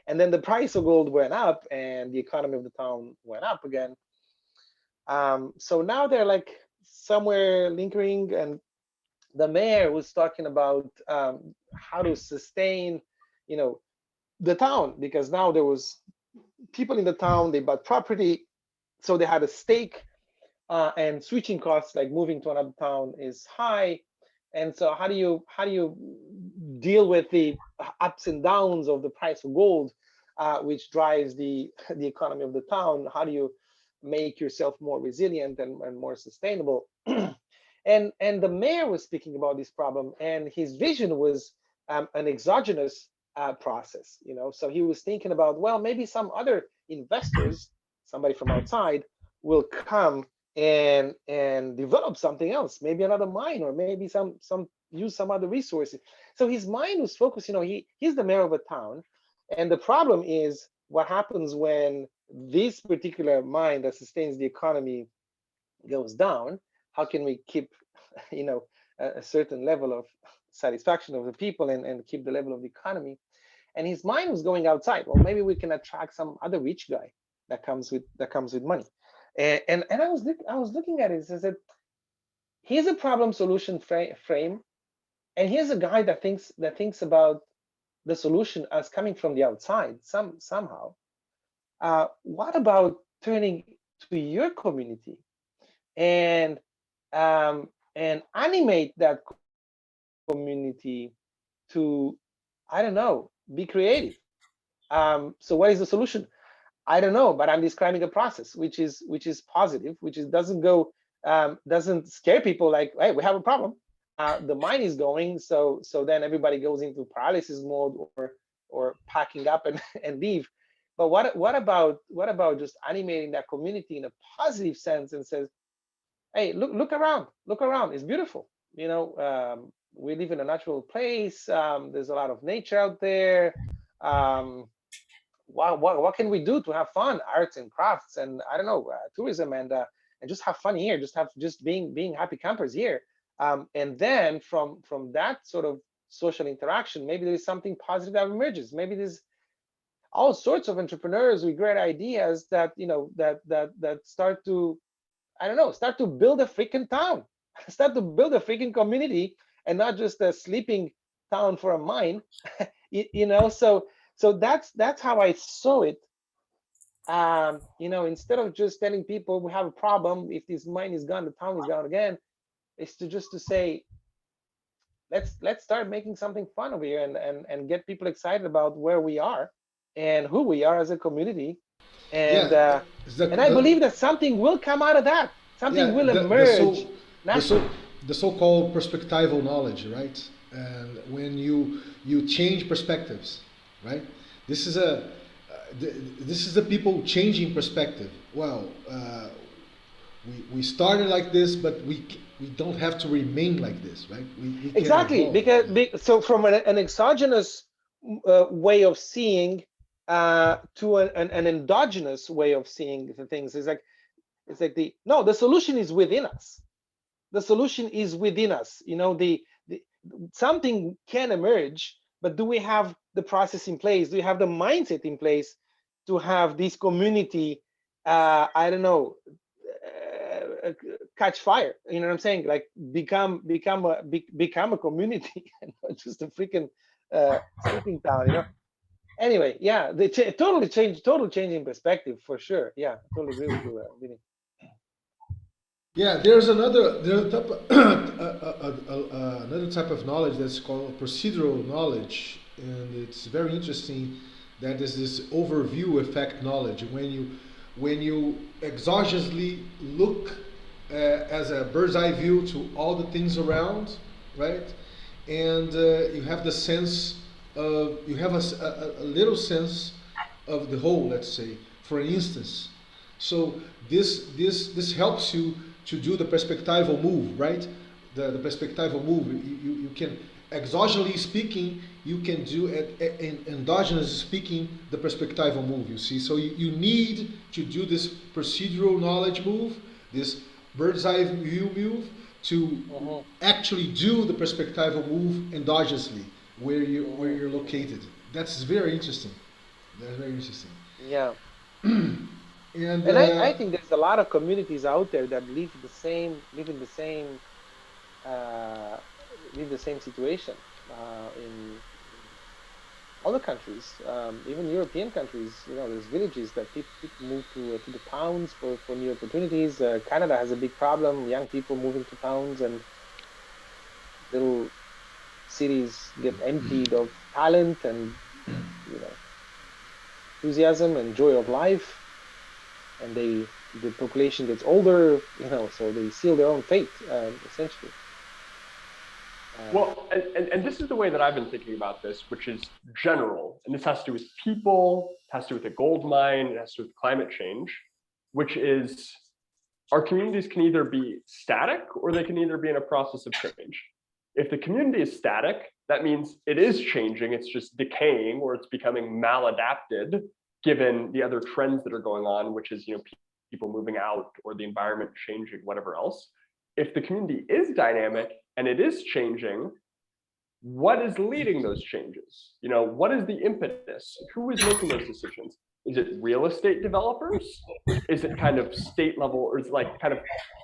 and then the price of gold went up, and the economy of the town went up again. So now they're like somewhere lingering, and the mayor was talking about how to sustain, the town, because now there was people in the town, they bought property, so they had a stake, and switching costs, like moving to another town, is high. And so how do you deal with the ups and downs of the price of gold, which drives the economy of the town? How do you make yourself more resilient and more sustainable? And the mayor was speaking about this problem, and his vision was an exogenous process. So he was thinking about, well, maybe some other investors, somebody from outside, will come and develop something else, maybe another mine, or maybe some use some other resources. So his mind was focused. He's the mayor of a town, and the problem is what happens when this particular mine that sustains the economy goes down. How can we keep, a certain level of satisfaction of the people and keep the level of the economy? And his mind was going outside. Well, maybe we can attract some other rich guy that comes with money. And I was looking at it and said, here's a problem solution frame, and here's a guy that thinks about the solution as coming from the outside somehow. What about turning to your community and animate that community to, I don't know, be creative? So what is the solution? I don't know, but I'm describing a process which is positive, doesn't scare people like, hey, we have a problem. The mine is going, so then everybody goes into paralysis mode or packing up and leave. But what about just animating that community in a positive sense and says, hey, look around, it's beautiful. We live in a natural place. There's a lot of nature out there. What can we do to have fun? Arts and crafts, and I don't know, tourism, and just have fun here. Just being happy campers here. And then from that sort of social interaction, maybe there is something positive that emerges. Maybe there's all sorts of entrepreneurs with great ideas that that start to, I don't know, start to build a freaking town, start to build a freaking community, and not just a sleeping town for a mine. So that's how I saw it. Instead of just telling people we have a problem, if this mine is gone, the town is gone again, is to say, let's start making something fun over here and get people excited about where we are and who we are as a community. And I believe that something will come out of that. Something will emerge. The so-called perspectival knowledge, right? And when you change perspectives, right? This is the people changing perspective. Well, we started like this, but we don't have to remain like this, right? We exactly, because so from an exogenous way of seeing to an endogenous way of seeing the things. It's like the solution is within us. The solution is within us. Something can emerge, but do we have the process in place? Do we have the mindset in place to have this community, I don't know, catch fire? You know what I'm saying? Like become a community and not just a freaking sleeping town. Anyway, yeah, they totally changing perspective for sure. Yeah, I totally agree with you, Vinny. Yeah, there's another type of, another type of knowledge that's called procedural knowledge, and it's very interesting. That is this overview effect knowledge. When you exogenously look as a bird's eye view to all the things around, right? And you have the sense of you have a little sense of the whole. Let's say, for instance, so this helps you to do the perspectival move, right? The perspectival move. You can exogenously speaking, you can do endogenous speaking the perspectival move. You see, so you need to do this procedural knowledge move, this bird's eye view move, to actually do the perspectival move endogenously where you're located. That's very interesting. That's very interesting. Yeah. And I think there's a lot of communities out there that live in the same situation in other countries, even European countries. There's villages that people move to the towns for new opportunities. Canada has a big problem: young people moving to towns, and little cities get emptied of talent and enthusiasm and joy of life. And the population gets older, so they seal their own fate, essentially. Well, and this is the way that I've been thinking about this, which is general. And this has to do with people, it has to do with a gold mine, it has to do with climate change, which is our communities can either be static or they can either be in a process of change. If the community is static, that means it is changing, it's just decaying or it's becoming maladapted given the other trends that are going on, which is people moving out or the environment changing, whatever else. If the community is dynamic and it is changing, what is leading those changes? What is the impetus? Who is making those decisions? Is it real estate developers? Is it kind of state level, or is it like kind of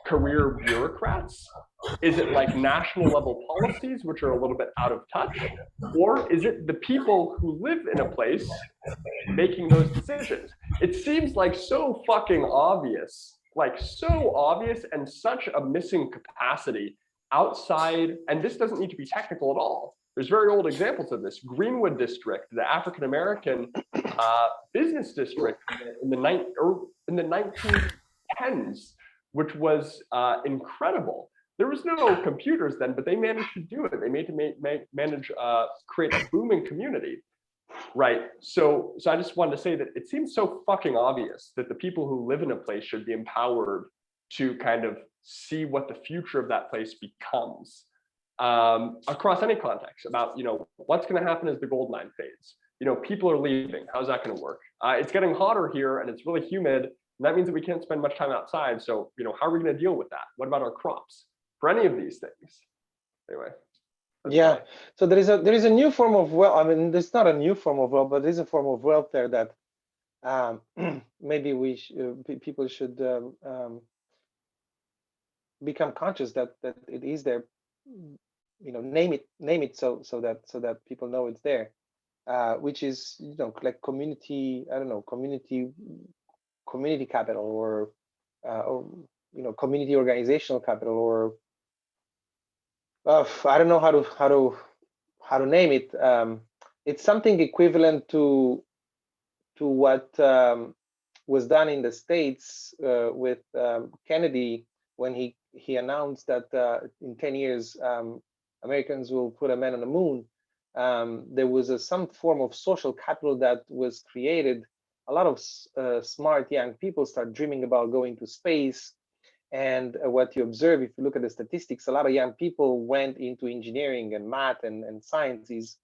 career bureaucrats? Is it like national level policies, which are a little bit out of touch? Or is it the people who live in a place making those decisions? It seems like so fucking obvious, and such a missing capacity outside, and this doesn't need to be technical at all. There's very old examples of this. Greenwood District, the African American business district in the 1910s, which was incredible. There was no computers then, but they managed to do it. They manage create a booming community, right? So I just wanted to say that it seems so fucking obvious that the people who live in a place should be empowered to kind of see what the future of that place becomes. Across any context, about what's going to happen as the gold mine fades. People are leaving. How's that going to work? It's getting hotter here, and it's really humid. And that means that we can't spend much time outside. So how are we going to deal with that? What about our crops? For any of these things, anyway. Yeah. So there is a new form of wealth. I mean, there's not a new form of wealth, but there's a form of wealth there that maybe people should become conscious that it is there. Name it so that people know it's there, which is like community, community capital, or community organizational capital, or I don't know how to name it. It's something equivalent to what was done in the States with Kennedy when he announced that in 10 years Americans will put a man on the moon. There was some form of social capital that was created. A lot of smart young people start dreaming about going to space. And what you observe, if you look at the statistics, a lot of young people went into engineering and math and sciences,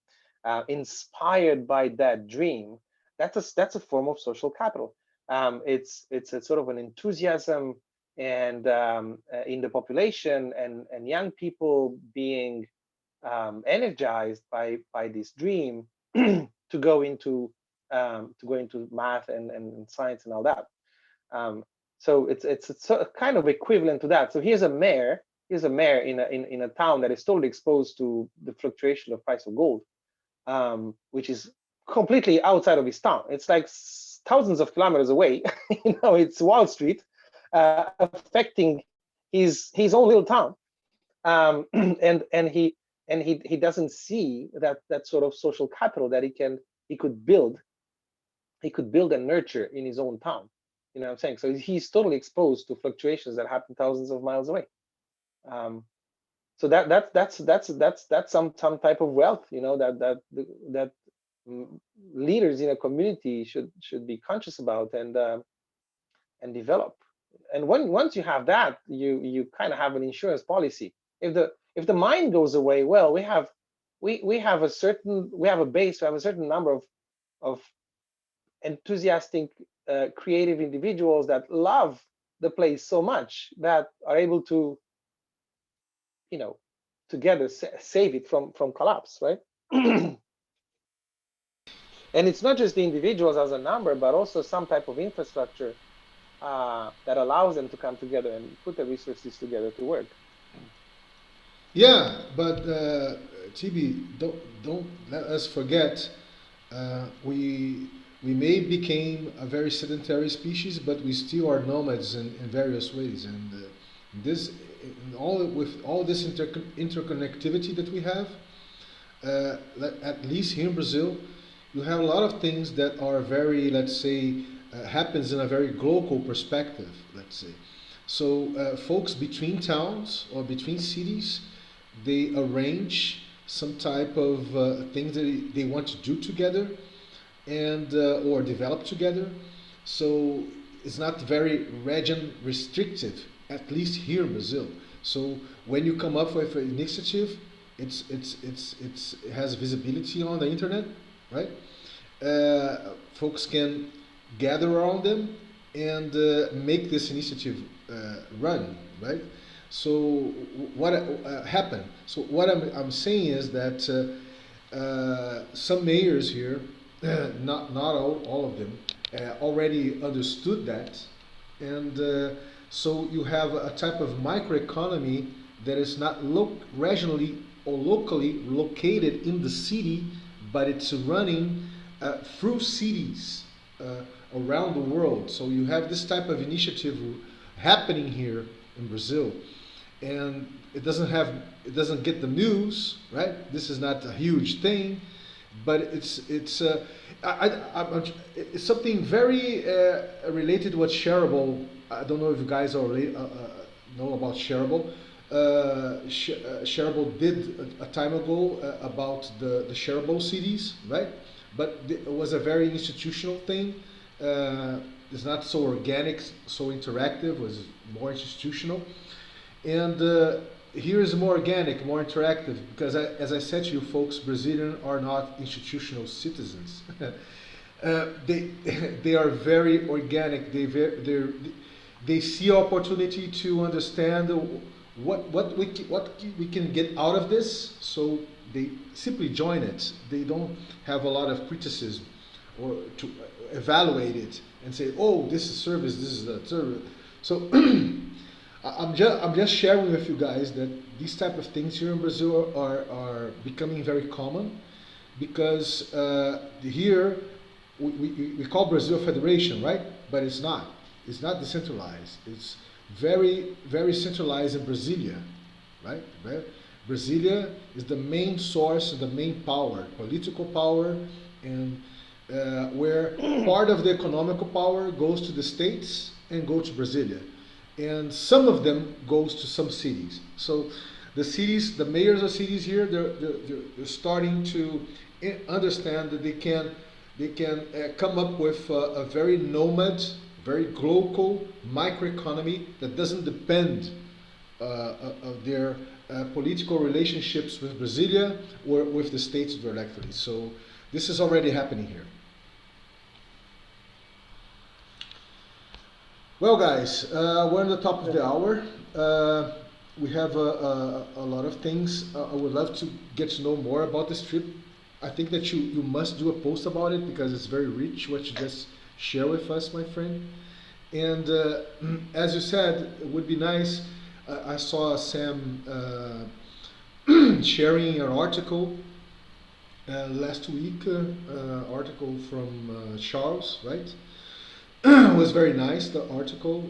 inspired by that dream. That's a form of social capital. It's a sort of an enthusiasm and in the population, and young people being energized by this dream to go into math and science and all that. So it's kind of equivalent to that. So here's a mayor in a town that is totally exposed to the fluctuation of price of gold, which is completely outside of his town. It's like thousands of kilometers away. It's Wall Street, affecting his own little town, and he doesn't see that sort of social capital that he could build and nurture in his own town. You know what I'm saying? So he's totally exposed to fluctuations that happen thousands of miles away. So that's some type of wealth, that leaders in a community should be conscious about and develop. And once you have that, you kind of have an insurance policy. If the mine goes away, well, we have a base, we have a certain number of enthusiastic, creative individuals that love the place so much that are able to, together save it from collapse, right? And it's not just the individuals as a number, but also some type of infrastructure that allows them to come together and put the resources together to work. Yeah, but TB, don't let us forget, we may became a very sedentary species, but we still are nomads in various ways, and with all this interconnectivity that we have, at least here in Brazil, you have a lot of things that are very, let's say, happens in a very global perspective, let's say. So folks between towns or between cities, they arrange some type of things that they want to do together, and or develop together. So it's not very region restrictive, at least here in Brazil. So when you come up with an initiative, it has visibility on the internet, right? Folks can gather around them and make this initiative run, right? So what happened? So what I'm saying is that some mayors here, not all of them, already understood that, and so you have a type of microeconomy that is not regionally or locally located in the city, but it's running through cities around the world. So you have this type of initiative happening here in Brazil, and it doesn't get the news, right? This is not a huge thing, but it's something very related to what's shareable. I don't know if you guys already know about shareable. Shareable did a time ago about the shareable cities, right? But it was a very institutional thing. It's not so organic, so interactive. It was more institutional. And here is more organic, more interactive, because as I said to you folks, Brazilians are not institutional citizens. They are very organic. They see opportunity to understand what we can get out of this, so they simply join it. They don't have a lot of criticism or to evaluate it and say, oh, this is service, this is a service. So I'm just sharing with you guys that these type of things here in Brazil are becoming very common, because here we call Brazil a federation, right? But it's not. It's not decentralized. It's very, very centralized in Brasilia, right? Brasilia is the main source and the main power, political power, and where part of the economical power goes to the states and go to Brasilia. And some of them goes to some cities. So the cities, the mayors of cities here, they're starting to understand that they can come up with a very nomad, very global microeconomy that doesn't depend of their political relationships with Brasilia or with the states directly. So this is already happening here. Well, guys, we're on the top of the hour. We have a lot of things. I would love to get to know more about this trip. I think that you must do a post about it, because it's very rich what you just share with us, my friend. And as you said, it would be nice. I saw Sam sharing an article last week article from Charles, right? Was very nice, the article.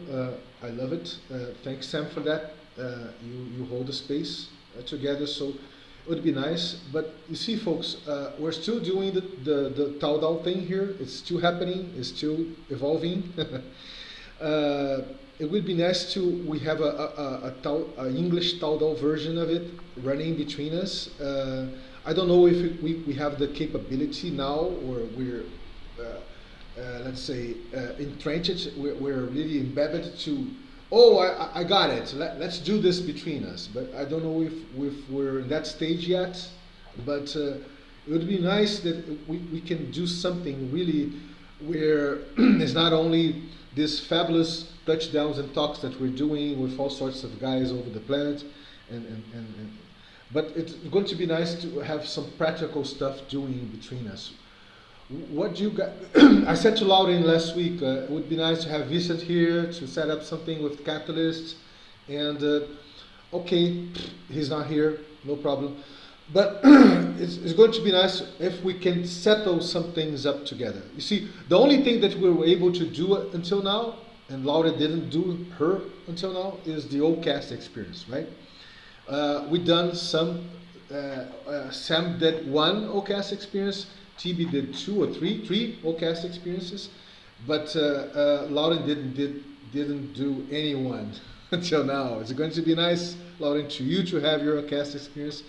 I love it. Thanks, Sam, for that. You hold the space together, so it would be nice. But you see, folks, we're still doing the Taodao thing here. It's still happening. It's still evolving. It would be nice to we have a English Taodao version of it running between us. I don't know if we have the capability now, or we're let's say entrenched. We're really embedded to. Oh, I got it. Let's do this between us. But I don't know if we're in that stage yet. But it would be nice that we can do something really where it's not only these fabulous touchdowns and talks that we're doing with all sorts of guys over the planet, but it's going to be nice to have some practical stuff doing between us. What do you got? I said to Lauren last week, it would be nice to have Vincent here to set up something with Catalyst. And okay, he's not here, no problem. But it's going to be nice if we can settle some things up together. You see, the only thing that we were able to do until now, and Laura didn't do her until now, is the OCAST experience, right? We done some, Sam did one OCAST experience, TB did 2 or 3 OCAST experiences, but Lauren didn't do any one until now. It's going to be nice, Lauren, to you to have your OCAST experience.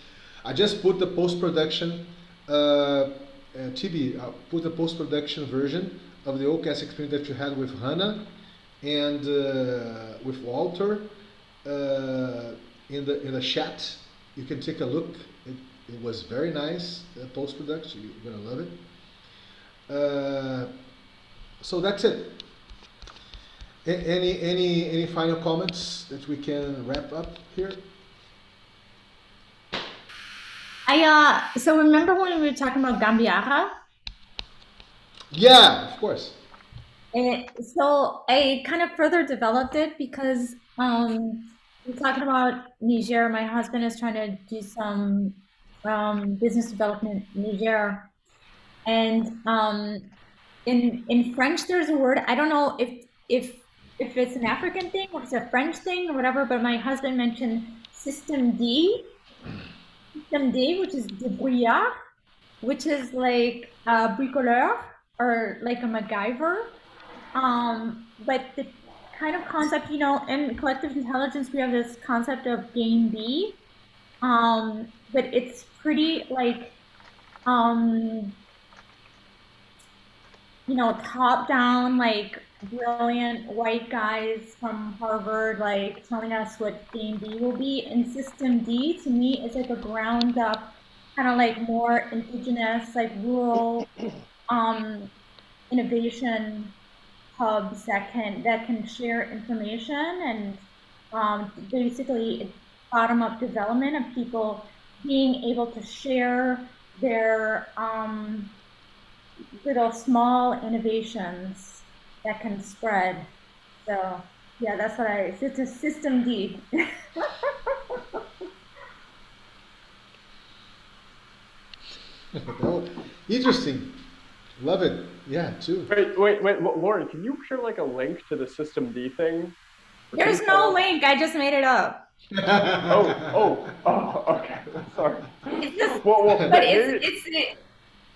I just put the post-production, TB, I put the post-production version of the OCAST experience that you had with Hannah and with Walter in the chat. You can take a look. It was very nice, post-production. You're gonna love it. So that's it. Any final comments that we can wrap up here? So remember when we were talking about Gambiara? Yeah, of course. So I kind of further developed it because we're talking about Niger. My husband is trying to do some business development in Niger, and in French there's a word, I don't know if it's an African thing or it's a French thing or whatever, but my husband mentioned system D, which is débrouillard, which is like a bricoleur or like a MacGyver. But the kind of concept, you know, in collective intelligence, we have this concept of game B, but it's pretty like, you know, top down, like brilliant white guys from Harvard, like telling us what game B will be. And system D to me is like a ground up, kind of like more indigenous, like rural, innovation hubs that can share information, and basically it's bottom-up development of people being able to share their little small innovations that can spread. So yeah, that's what it's a system D. Oh, interesting. Love it. Yeah, too. Wait, Lauren, can you share like a link to the System D thing? There's no link. I just made it up. Okay. Sorry. It's just, Well, but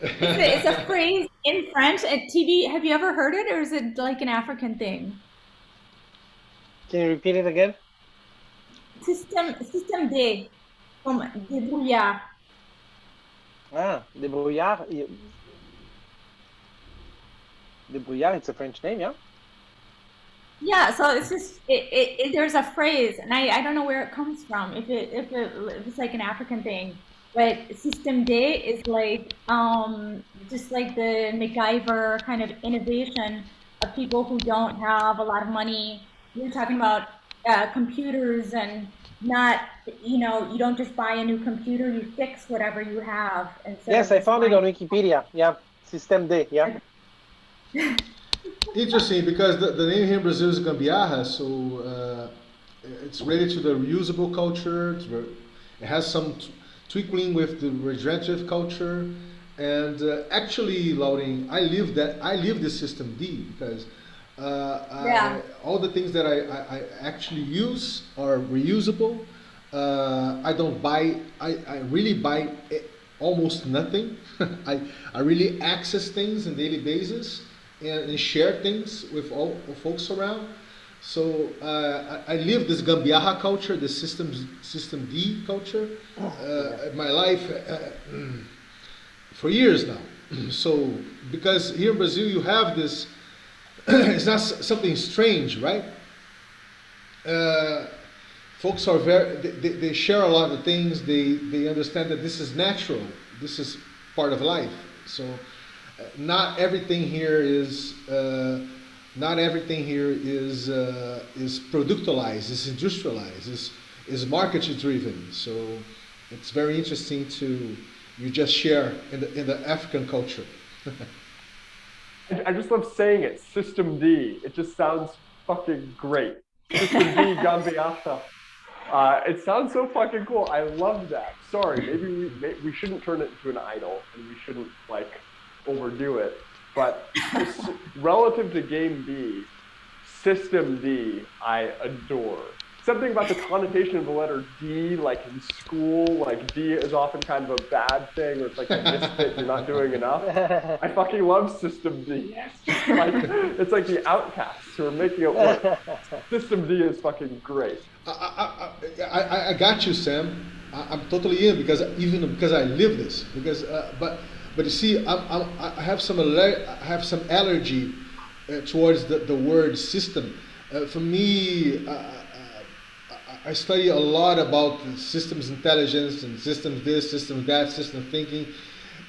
it's a phrase in French. At TB, have you ever heard it, or is it like an African thing? Can you repeat it again? System D, from débrouillard. Ah, débrouillard. Débrouillard, it's a French name, yeah? Yeah, so it's just there's a phrase, and I don't know where it comes from. If it's like an African thing, but system D is like just like the MacGyver kind of innovation of people who don't have a lot of money. We're talking about computers, and not, you know, you don't just buy a new computer, you fix whatever you have. And so yes, I found it on Wikipedia. Yeah, System D. Yeah. Interesting, because the name here in Brazil is Gambiarra, so it's related to the reusable culture. It has some twinkling with the regenerative culture. And actually, Lauren, I live that. I live the system D because all the things that I actually use are reusable. I don't buy. I really buy almost nothing. I really access things on daily basis and share things with all folks around. So I live this Gambiarra culture, this system D culture, in my life for years now. So because here in Brazil you have this, it's not something strange, right? Folks are they share a lot of things. They understand that this is natural. This is part of life. So not everything here is productalized, is industrialized, is market driven. So it's very interesting to you just share in the African culture. I just love saying it, System D. It just sounds fucking great. System D, Gambiarra. It sounds so fucking cool. I love that. Sorry, maybe we shouldn't turn it into an idol, and we shouldn't like overdo it. But relative to Game B, System D, I adore. Something about the connotation of the letter D, like in school, like D is often kind of a bad thing, or it's like a misfit, you're not doing enough. I fucking love System D. It's like the outcasts who are making it work. System D is fucking great. I got you, Sam. I'm totally in because I live this. Because but you see, I have some allergy towards the word system. For me, I study a lot about systems intelligence and systems this, systems that, system thinking.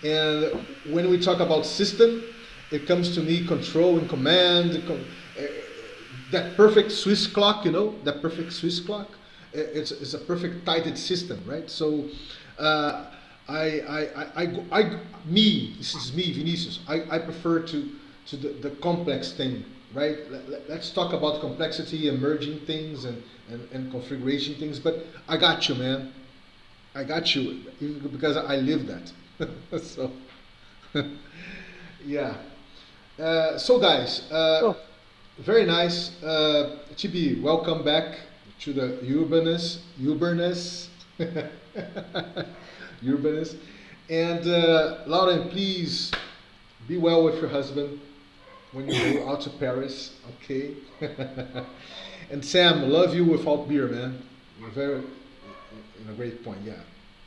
And when we talk about system, it comes to me control and command. That perfect Swiss clock, that perfect Swiss clock. It's a perfect tighted system, right? So this is me, Vinicius. I prefer to the complex thing, right? Let's talk about complexity, emerging things, and configuration things. But I got you, man. I got you because I live that. So yeah. So guys, very nice. Chibi, welcome back to the urbanness. And Lauren, please be well with your husband when you go out to Paris, okay? And Sam, love you without beer, man. You're very in a great point, yeah,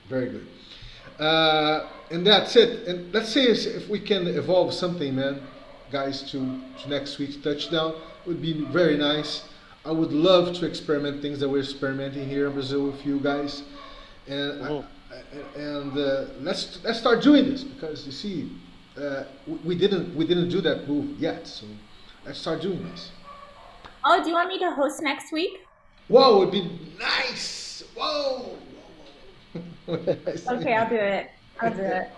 very good. And that's it. And let's see if we can evolve something, man, guys, to next week's touchdown. It would be very nice. I would love to experiment things that we're experimenting here in Brazil with you guys, and let's start doing this because you see, we didn't do that move yet, so let's start doing this. Oh, do you want me to host next week? Whoa, it'd be nice. Whoa. Okay, I'll do it.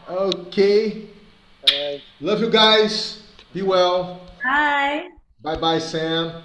Okay. Love you guys. Be well. Bye. Bye, Sam.